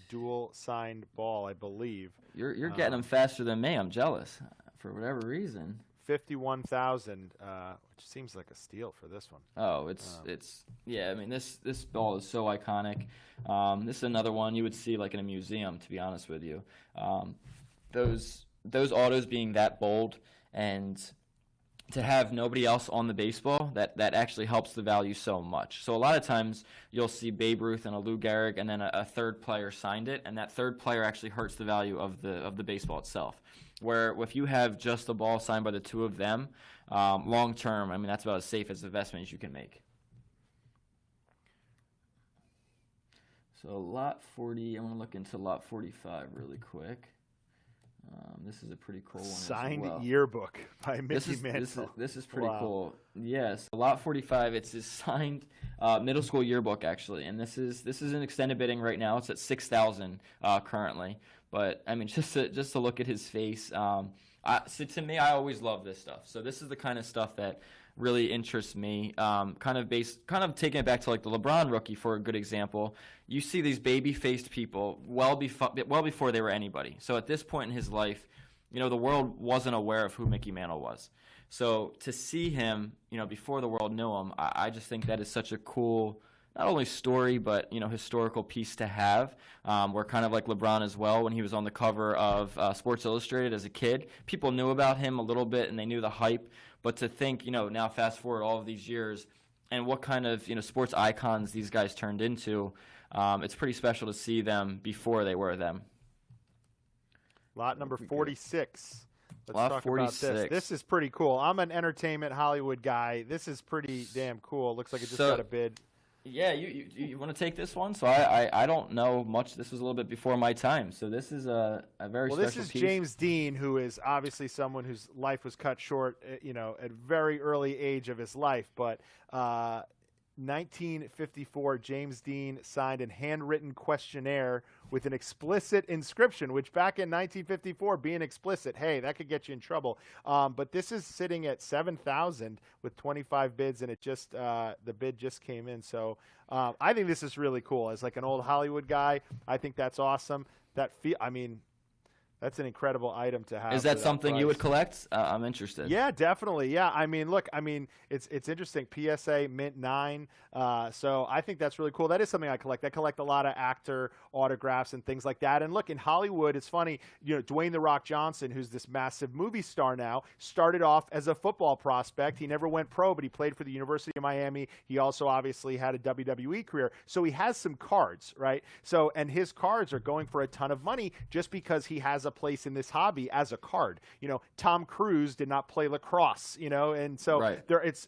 dual signed ball, I believe. You're getting them faster than me. I'm jealous for whatever reason. 51,000, which seems like a steal for this one. Oh, it's yeah. I mean, this ball is so iconic. This is another one you would see like in a museum, to be honest with you. Those autos being that bold, and to have nobody else on the baseball, that actually helps the value so much. So a lot of times you'll see Babe Ruth and a Lou Gehrig, and then a third player signed it, and that third player actually hurts the value of the baseball itself. Where if you have just a ball signed by the two of them, long term, I mean, that's about as safe as investment as you can make. So lot 40, I'm going to look into lot 45 really quick. This is a pretty cool one. Signed as well. Yearbook by Mickey Mantle. This is pretty Wow. cool. Yes, lot 45. It's his signed middle school yearbook actually, and this is an extended bidding right now. It's at 6,000 currently. But I mean, just to look at his face. So to me, I always love this stuff. So this is the kind of stuff that really interests me. Kind of taking it back to like the LeBron rookie for a good example. You see these baby-faced people well before they were anybody. So at this point in his life, the world wasn't aware of who Mickey Mantle was. So to see him, before the world knew him, I just think that is such a cool, not only story, but historical piece to have. We're kind of like LeBron as well. When he was on the cover of Sports Illustrated as a kid, people knew about him a little bit and they knew the hype. But to think, now fast forward all of these years, and what kind of sports icons these guys turned into, it's pretty special to see them before they were them. Lot number 46. Let's Lot talk 46. about this. This is pretty cool. I'm an entertainment Hollywood guy. This is pretty damn cool. Looks like it just got a bid. Yeah, you want to take this one? So I don't know much. This was a little bit before my time. So this is a very special piece. Well, this is James Dean, who is obviously someone whose life was cut short, at a very early age of his life. But 1954, James Dean signed a handwritten questionnaire with an explicit inscription, which back in 1954, being explicit, hey, that could get you in trouble. But this is sitting at 7,000 with 25 bids, and it just the bid just came in. So I think this is really cool. As like an old Hollywood guy, I think that's awesome. That's an incredible item to have. Is that something you would collect? I'm interested. Yeah, definitely. Yeah, look, it's interesting. PSA Mint 9. So I think that's really cool. That is something I collect. I collect a lot of actor autographs and things like that. And look, in Hollywood, it's funny. Dwayne "The Rock" Johnson, who's this massive movie star now, started off as a football prospect. He never went pro, but he played for the University of Miami. He also obviously had a WWE career. So he has some cards, right? So, and his cards are going for a ton of money just because he has a place in this hobby as a card. Tom Cruise did not play lacrosse, and so right.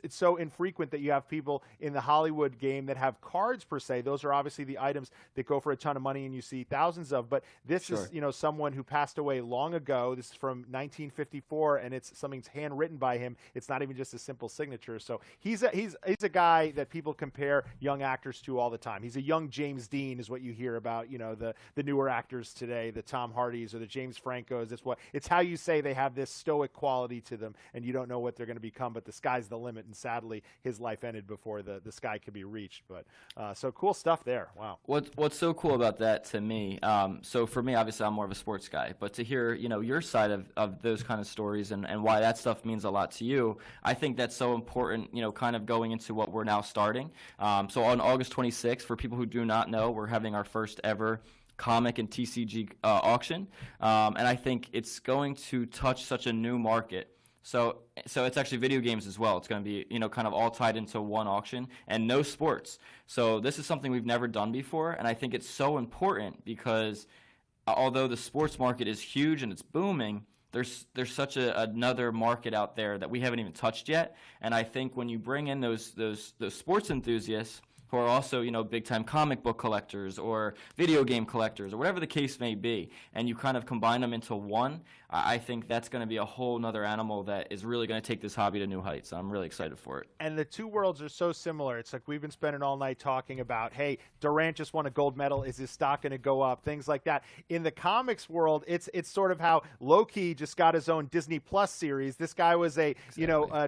It's so infrequent that you have people in the Hollywood game that have cards per se. Those are obviously the items that go for a ton of money and you see thousands of, but this is, someone who passed away long ago. This is from 1954 and it's something's handwritten by him. It's not even just a simple signature. So he's a guy that people compare young actors to all the time. He's a young James Dean is what you hear about, the newer actors today, the Tom Hardys or the James Francos. It's how you say they have this stoic quality to them and you don't know what they're going to become, but the sky's the limit. And sadly, his life ended before the sky could be reached. But so cool stuff there. Wow. What's so cool about that to me, so for me, obviously I'm more of a sports guy, but to hear, your side of those kind of stories and why that stuff means a lot to you, I think that's so important, kind of going into what we're now starting. So on August 26th, for people who do not know, we're having our first ever comic and TCG auction, and I think it's going to touch such a new market. So it's actually video games as well. It's going to be, kind of all tied into one auction and no sports. So this is something we've never done before, and I think it's so important because although the sports market is huge and it's booming, there's such another market out there that we haven't even touched yet. And I think when you bring in those sports enthusiasts who are also, big-time comic book collectors or video game collectors or whatever the case may be, and you kind of combine them into one, I think that's going to be a whole nother animal that is really going to take this hobby to new heights. So I'm really excited for it. And the two worlds are so similar. It's like we've been spending all night talking about, hey, Durant just won a gold medal. Is his stock going to go up? Things like that. In the comics world, it's sort of how Loki just got his own Disney Plus series. This guy was a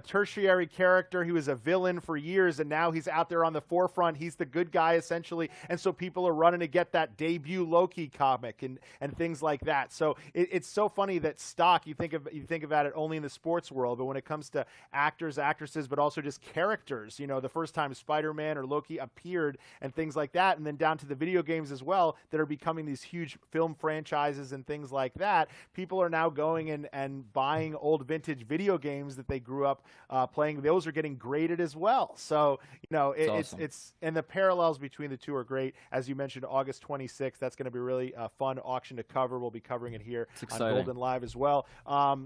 tertiary character. He was a villain for years, and now he's out there on the forefront. He's the good guy essentially, and so people are running to get that debut Loki comic and things like that. So it's so funny that stock, you think about it only in the sports world, but when it comes to actors, actresses, but also just characters, the first time Spider-Man or Loki appeared and things like that, and then down to the video games as well that are becoming these huge film franchises and things like that, people are now going and buying old vintage video games that they grew up playing. Those are getting graded as well. So, Awesome. it's and the parallels between the two are great. As you mentioned, August 26th, that's going to be really a fun auction to cover. We'll be covering it here on Goldin Live as well.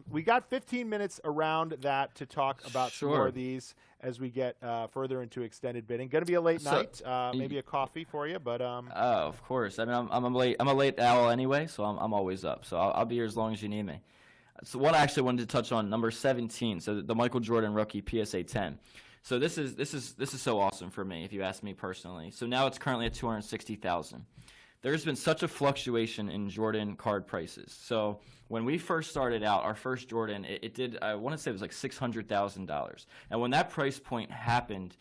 We got 15 minutes around that to talk about some more of these as we get further into extended bidding. Going to be a late night, maybe a coffee for you, but oh, of course. I mean, I'm a late owl anyway, so I'm always up. So I'll be here as long as you need me. So what I actually wanted to touch on, number 17, so the Michael Jordan rookie PSA 10. So this is so awesome for me, if you ask me personally. So now it's currently at $260,000. There's been such a fluctuation in Jordan card prices. So when we first started out, our first Jordan, it did, I want to say it was like $600,000. And when that price point happened,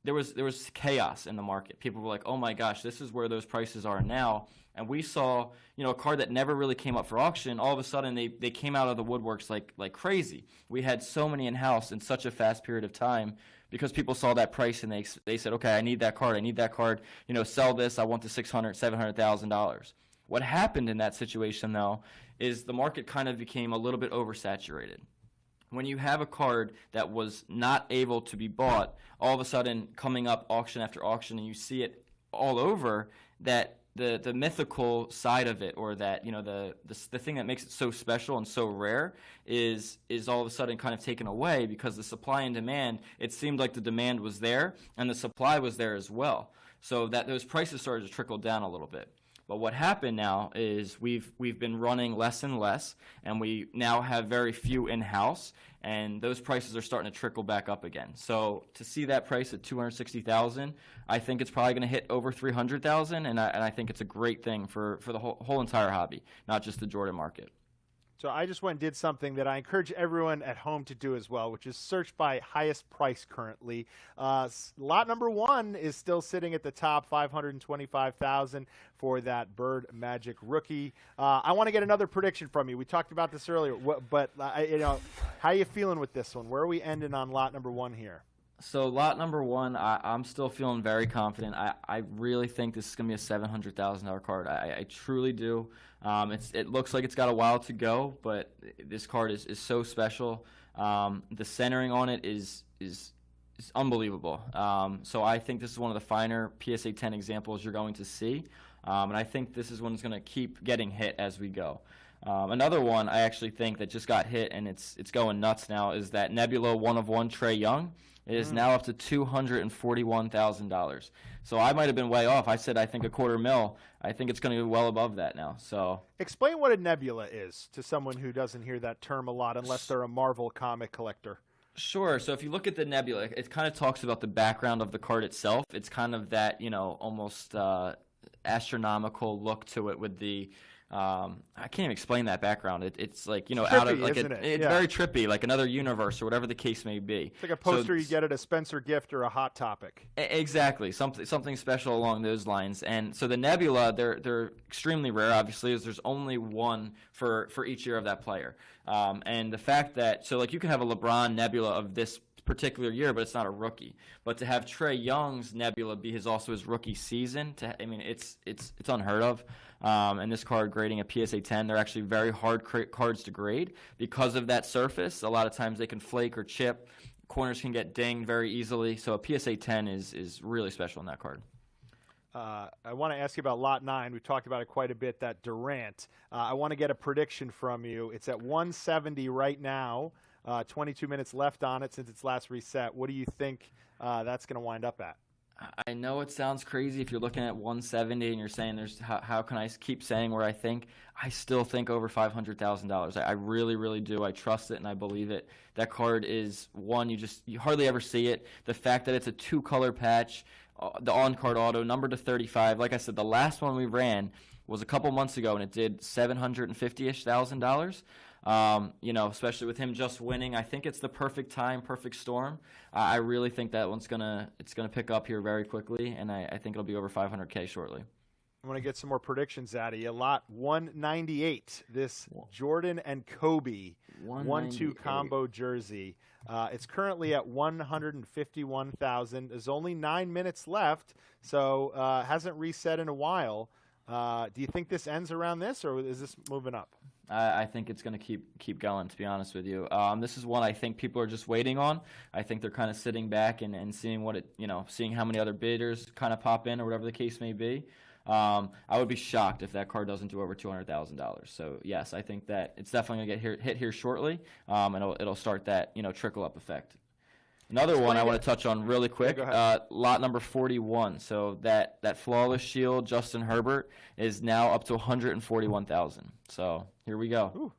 there was chaos in the market. People were like, oh my gosh, this is where those prices are now. And we saw, a card that never really came up for auction. All of a sudden, they came out of the woodworks like crazy. We had so many in-house in such a fast period of time because people saw that price and they said, okay, I need that card. I need that card. Sell this. I want the $600,000, $700,000. What happened in that situation, though, is the market kind of became a little bit oversaturated. When you have a card that was not able to be bought, all of a sudden coming up auction after auction, and you see it all over, that the mythical side of it, or that the thing that makes it so special and so rare, is all of a sudden kind of taken away because the supply and demand. It seemed like the demand was there and the supply was there as well, so that those prices started to trickle down a little bit. But what happened now is we've been running less and less, and we now have very few in-house, and those prices are starting to trickle back up again. So to see that price at $260,000, I think it's probably going to hit over $300,000, and I think it's a great thing for the whole entire hobby, not just the Jordan market. So I just went and did something that I encourage everyone at home to do as well, which is search by highest price currently. Lot number 1 is still sitting at the top, $525,000 for that Bird Magic rookie. I want to get another prediction from you. We talked about this earlier, but how are you feeling with this one? Where are we ending on lot number 1 here? So lot number 1, I'm still feeling very confident. I really think this is going to be a $700,000 card. I truly do. It looks like it's got a while to go, but this card is so special. The centering on it is unbelievable. So I think this is one of the finer PSA 10 examples you're going to see. And I think this is one that's going to keep getting hit as we go. Another one I actually think that just got hit, and it's going nuts now, is that Nebula 1 of 1 Trae Young. It is now up to $241,000. So I might have been way off. I said I think $250,000. I think it's going to be well above that now. So explain what a nebula is to someone who doesn't hear that term a lot unless they're a Marvel comic collector. Sure. So if you look at the nebula, it kind of talks about the background of the card itself. It's kind of that, almost astronomical look to it with the I can't even explain that background. It's like, trippy, out of like it's very trippy, like another universe or whatever the case may be. It's like a poster you get at a Spencer Gift or a Hot Topic. Exactly, something special along those lines. And so the nebula, they're extremely rare. Obviously, as there's only one for each year of that player. And the fact that you can have a LeBron nebula of this particular year, but it's not a rookie. But to have Trae Young's nebula be also his rookie season, it's unheard of. And this card grading a PSA 10, they're actually very hard cards to grade because of that surface. A lot of times they can flake or chip. Corners can get dinged very easily. So a PSA 10 is really special in that card. I want to ask you about Lot 9. We've talked about it quite a bit, that Durant. I want to get a prediction from you. It's at 170 right now. 22 minutes left on it since its last reset. What do you think that's going to wind up at? I know it sounds crazy if you're looking at 170 and you're saying how can I keep saying where I think? I still think over $500,000. I really, really do. I trust it and I believe it. That card is one, you hardly ever see it. The fact that it's a 2-color patch, the on-card auto, number to 35. Like I said, the last one we ran was a couple months ago and it did $750,000. Especially with him just winning, I think it's the perfect time, perfect storm. I really think that one's gonna pick up here very quickly, and I think it'll be over 500K shortly. I want to get some more predictions out of you. Lot 198, this Jordan and Kobe 1-2 combo jersey. It's currently at 151,000. There's only 9 minutes left, so hasn't reset in a while. Do you think this ends around this, or is this moving up? I think it's going to keep going, to be honest with you. This is one I think people are just waiting on. I think they're kind of sitting back and seeing seeing how many other bidders kind of pop in or whatever the case may be. I would be shocked if that card doesn't do over $200,000. So yes, I think that it's definitely going to get hit here shortly, and it'll start that trickle up effect. Another one I want to touch on really quick, lot number 41. So that flawless shield, Justin Herbert, is now up to 141,000. So here we go. Ooh.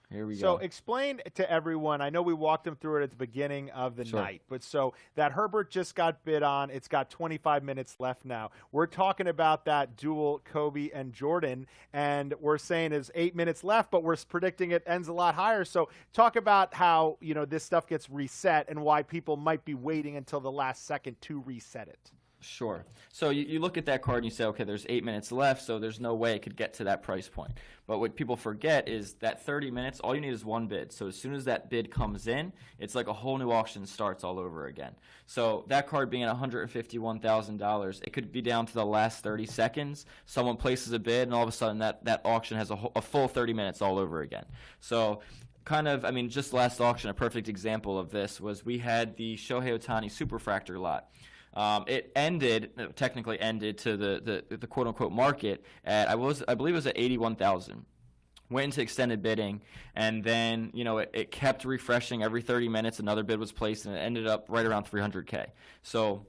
Here we go. So explain to everyone, I know we walked them through it at the beginning of the night, but so that Herbert just got bid on, it's got 25 minutes left now. We're talking about that dual Kobe and Jordan, and we're saying it's 8 minutes left, but we're predicting it ends a lot higher. So talk about how, this stuff gets reset and why people might be waiting until the last second to reset it. Sure. So you look at that card and you say, okay, there's 8 minutes left, so there's no way it could get to that price point. But what people forget is that 30 minutes, all you need is one bid. So as soon as that bid comes in, it's like a whole new auction starts all over again. So that card being at $151,000, it could be down to the last 30 seconds. Someone places a bid, and all of a sudden that auction has a full 30 minutes all over again. So just last auction, a perfect example of this was we had the Shohei Ohtani Superfractor lot. It technically ended to the quote-unquote market at, I believe it was at 81,000. Went into extended bidding, and then, it kept refreshing every 30 minutes. Another bid was placed, and it ended up right around 300K. So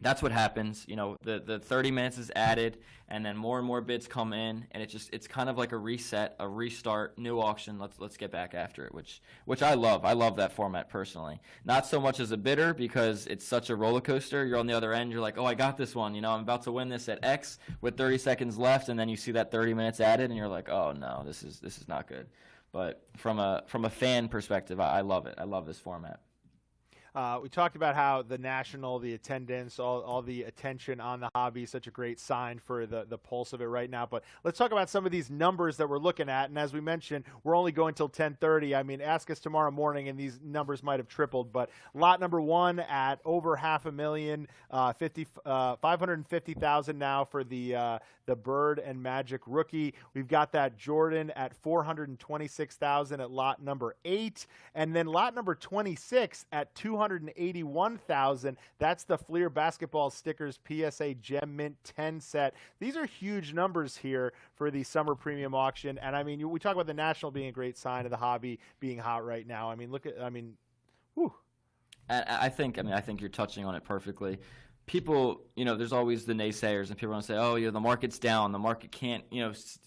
that's what happens. The 30 minutes is added, and then more and more bids come in, and it's kind of like a reset, a restart, new auction. Let's get back after it, which I love. I love that format personally. Not so much as a bidder because it's such a roller coaster. You're on the other end. You're like, oh, I got this one. I'm about to win this at X with 30 seconds left, and then you see that 30 minutes added, and you're like, oh no, this is not good. But from a fan perspective, I love it. I love this format. We talked about how the national, the attendance, all the attention on the hobby is such a great sign for the pulse of it right now. But let's talk about some of these numbers that we're looking at. And as we mentioned, we're only going till 10:30. I mean, ask us tomorrow morning, and these numbers might have tripled. But lot number 1 at over $550,000, 550,000 now for the Bird and Magic rookie. We've got that Jordan at 426,000 at lot number 8, and then lot number 26 at 281,000. That's the Fleer basketball stickers PSA Gem Mint 10 set. These are huge numbers here for the summer premium auction. And I mean, we talk about the national being a great sign of the hobby being hot right now. I mean, whew. I think you're touching on it perfectly. People, there's always the naysayers, and people want to say, oh, the market's down, the market can't,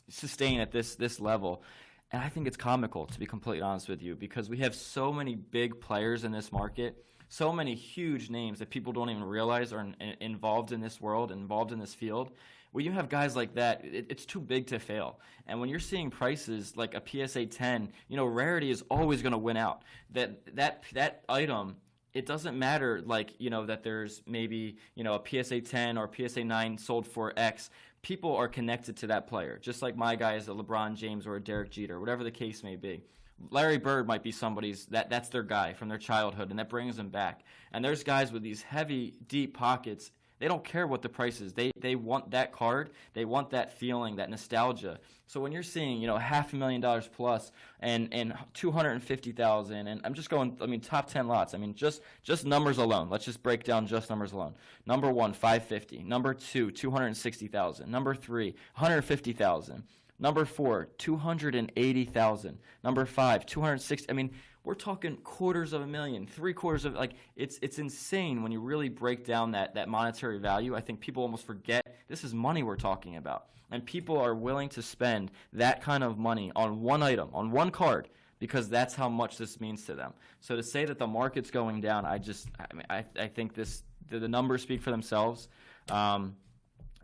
sustain at this level. And I think it's comical, to be completely honest with you, because we have so many big players in this market, so many huge names that people don't even realize are involved in this world, involved in this field. When you have guys like that, it's too big to fail. And when you're seeing prices like a PSA 10, rarity is always going to win out. That item, it doesn't matter that there's maybe a PSA 10 or PSA 9 sold for X. People are connected to that player, just like my guy is a LeBron James or a Derek Jeter, whatever the case may be. Larry Bird might be somebody's that's their guy from their childhood, and that brings them back. And there's guys with these heavy, deep pockets. They don't care what the price is. They want that card. They want that feeling, that nostalgia. So when you're seeing, $500,000 plus and 250,000, and I'm just going, top 10 lots. Just numbers alone. Let's just break down just numbers alone. Number 1, 550. Number 2, 260,000. Number 3, 150,000. Number 4, 280,000. Number 5, 260. I mean, we're talking quarters of a million, three-quarters of, like, it's insane when you really break down that monetary value. I think people almost forget this is money we're talking about. And people are willing to spend that kind of money on one item, on one card, because that's how much this means to them. So to say that the market's going down, I think the numbers speak for themselves. And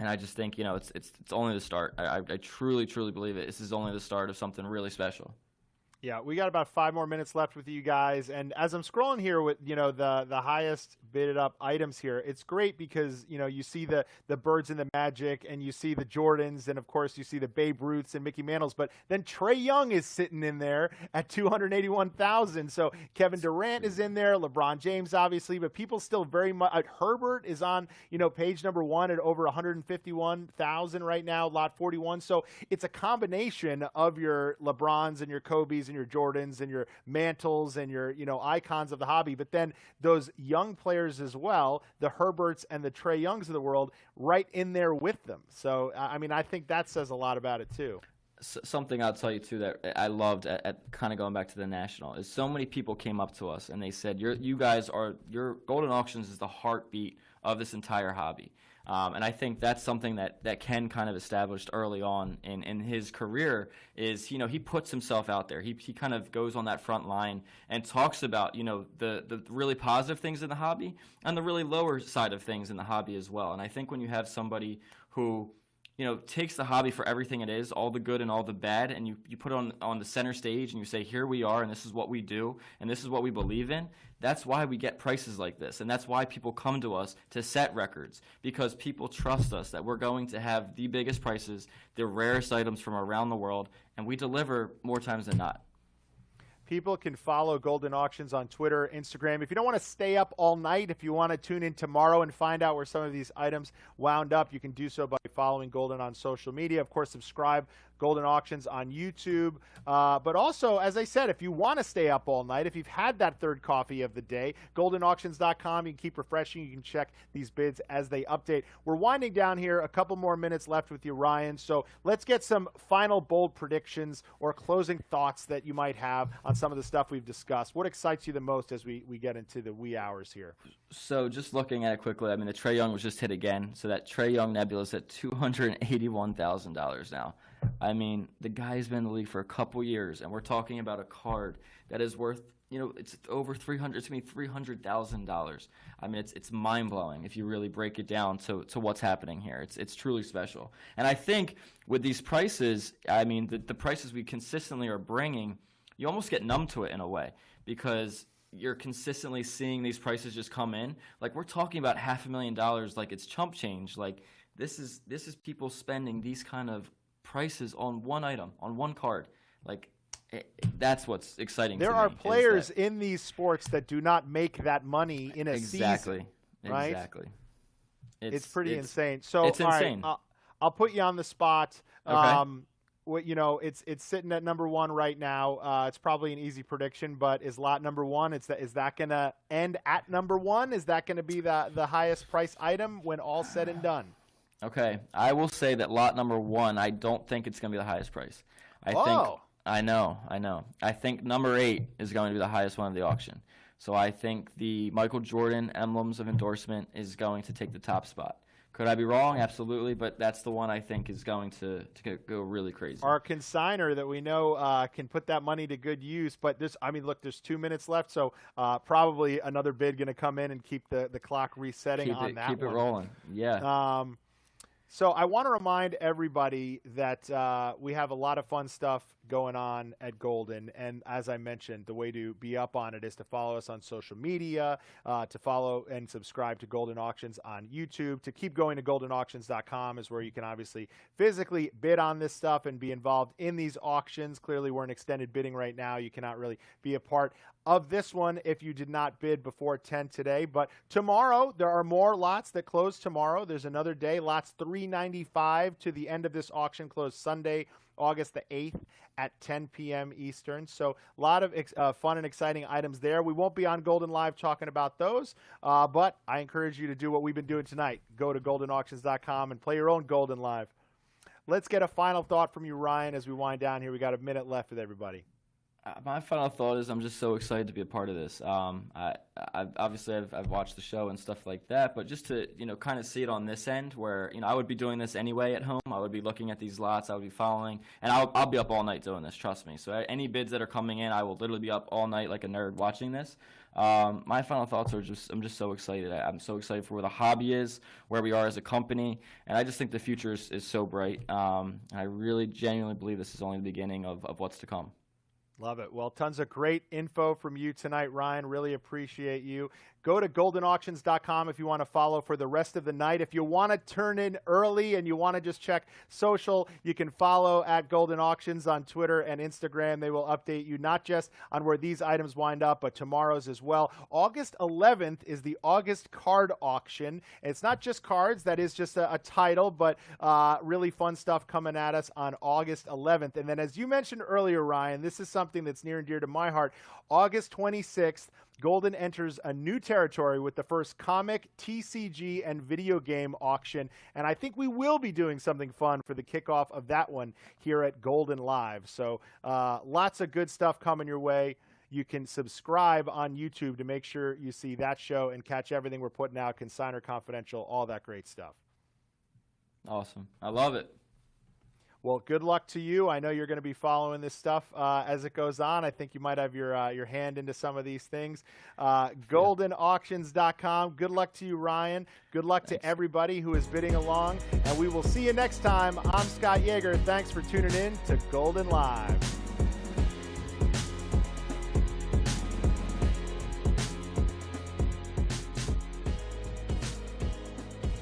I just think, it's only the start. I truly, truly believe it. This is only the start of something really special. Yeah, we got about 5 more minutes left with you guys, and as I'm scrolling here with the highest bidded up items here, it's great because you see the Birds and the Magic, and you see the Jordans, and of course you see the Babe Ruths and Mickey Mantles, but then Trae Young is sitting in there at 281,000. So Kevin Durant is in there, LeBron James obviously, but people still very much. Herbert is on page number 1 at over 151,000 right now, lot 41. So it's a combination of your LeBrons and your Kobes and your Jordans and your Mantles and your icons of the hobby, but then those young players as well, the Herberts and the Trae Youngs of the world, right in there with them. So I mean, I think that says a lot about it too. Something I'll tell you too that I loved at kind of going back to the National is so many people came up to us and they said, your Goldin Auctions is the heartbeat of this entire hobby. And I think that's something that Ken kind of established early on in his career is, he puts himself out there. He kind of goes on that front line and talks about, the really positive things in the hobby and the really lower side of things in the hobby as well. And I think when you have somebody who takes the hobby for everything it is, all the good and all the bad, and you put it on the center stage and you say, here we are, and this is what we do, and this is what we believe in, that's why we get prices like this. And that's why people come to us to set records, because people trust us that we're going to have the biggest prices, the rarest items from around the world, and we deliver more times than not. People can follow Goldin Auctions on Twitter, Instagram. If you don't want to stay up all night, if you want to tune in tomorrow and find out where some of these items wound up, you can do so by following Goldin on social media. Of course, subscribe Goldin Auctions on YouTube. But also, as I said, if you want to stay up all night, if you've had that third coffee of the day, GoldinAuctions.com, you can keep refreshing. You can check these bids as they update. We're winding down here. A couple more minutes left with you, Ryan. So let's get some final bold predictions or closing thoughts that you might have on some of the stuff we've discussed. What excites you the most as we get into the wee hours here? So just looking at it quickly, I mean, the Trae Young was just hit again. So that Trae Young Nebula is at $281,000 now. I mean, the guy's been in the league for a couple years, and we're talking about a card that is worth, it's over $300. It's going to be $300,000. I mean, it's mind-blowing if you really break it down to what's happening here. It's truly special. And I think with these prices, I mean, the prices we consistently are bringing, you almost get numb to it in a way because you're consistently seeing these prices just come in. Like, we're talking about $500,000 like it's chump change. Like, this is people spending these kind of prices on one item, on one card. Like, that's what's exciting to me. There are players in these sports that do not make that money in a season. Right? Exactly. It's pretty insane. So it's insane. All right, I'll put you on the spot. Okay. It's sitting at number 1 right now. It's probably an easy prediction, but is lot number 1? Is that going to end at number 1? Is that going to be the highest price item when all said and done? Okay, I will say that lot number 1, I don't think it's going to be the highest price. I know. I think number 8 is going to be the highest one of the auction. So I think the Michael Jordan Emblems of Endorsement is going to take the top spot. Could I be wrong? Absolutely, but that's the one I think is going to go really crazy. Our consignor that we know can put that money to good use, but there's 2 minutes left, so probably another bid going to come in and keep the clock resetting on that one. Keep it rolling, yeah. So I want to remind everybody that we have a lot of fun stuff going on at Goldin, and as I mentioned, the way to be up on it is to follow us on social media, to follow and subscribe to Goldin Auctions on YouTube. To keep going to GoldinAuctions.com is where you can obviously physically bid on this stuff and be involved in these auctions. Clearly, we're in extended bidding right now. You cannot really be a part of this one if you did not bid before 10 today. But tomorrow, there are more lots that close tomorrow. There's another day, lots 395 to the end of this auction close Sunday, August the 8th at 10 p.m. Eastern. So a lot of fun and exciting items there. We won't be on Goldin Live talking about those, but I encourage you to do what we've been doing tonight. Go to GoldinAuctions.com and play your own Goldin Live. let's get a final thought from you, Ryan, as we wind down here. We got a minute left with everybody. My final thought is I'm just so excited to be a part of this. I've watched the show and stuff like that, but just to kind of see it on this end, where I would be doing this anyway at home. I would be looking at these lots. I would be following, and I'll be up all night doing this. Trust me. So any bids that are coming in, I will literally be up all night like a nerd watching this. My final thoughts are I'm just so excited. I'm so excited for where the hobby is, where we are as a company, and I just think the future is so bright. I really genuinely believe this is only the beginning of what's to come. Love it. Well, tons of great info from you tonight, Ryan. Really appreciate you. Go to goldenauctions.com if you want to follow for the rest of the night. If you want to turn in early and you want to just check social, you can follow at Goldin Auctions on Twitter and Instagram. They will update you not just on where these items wind up, but tomorrow's as well. August 11th is the August card auction. It's not just cards. That is just a title, but really fun stuff coming at us on August 11th. And then as you mentioned earlier, Ryan, this is something that's near and dear to my heart. August 26th, Goldin enters a new territory with the first comic, TCG, and video game auction. And I think we will be doing something fun for the kickoff of that one here at Goldin Live. So lots of good stuff coming your way. You can subscribe on YouTube to make sure you see that show and catch everything we're putting out, Consignor Confidential, all that great stuff. Awesome. I love it. Well, good luck to you. I know you're going to be following this stuff as it goes on. I think you might have your hand into some of these things. GoldinAuctions.com. Good luck to you, Ryan. Good luck to everybody who is bidding along. And we will see you next time. I'm Scott Yager. Thanks for tuning in to Goldin Live.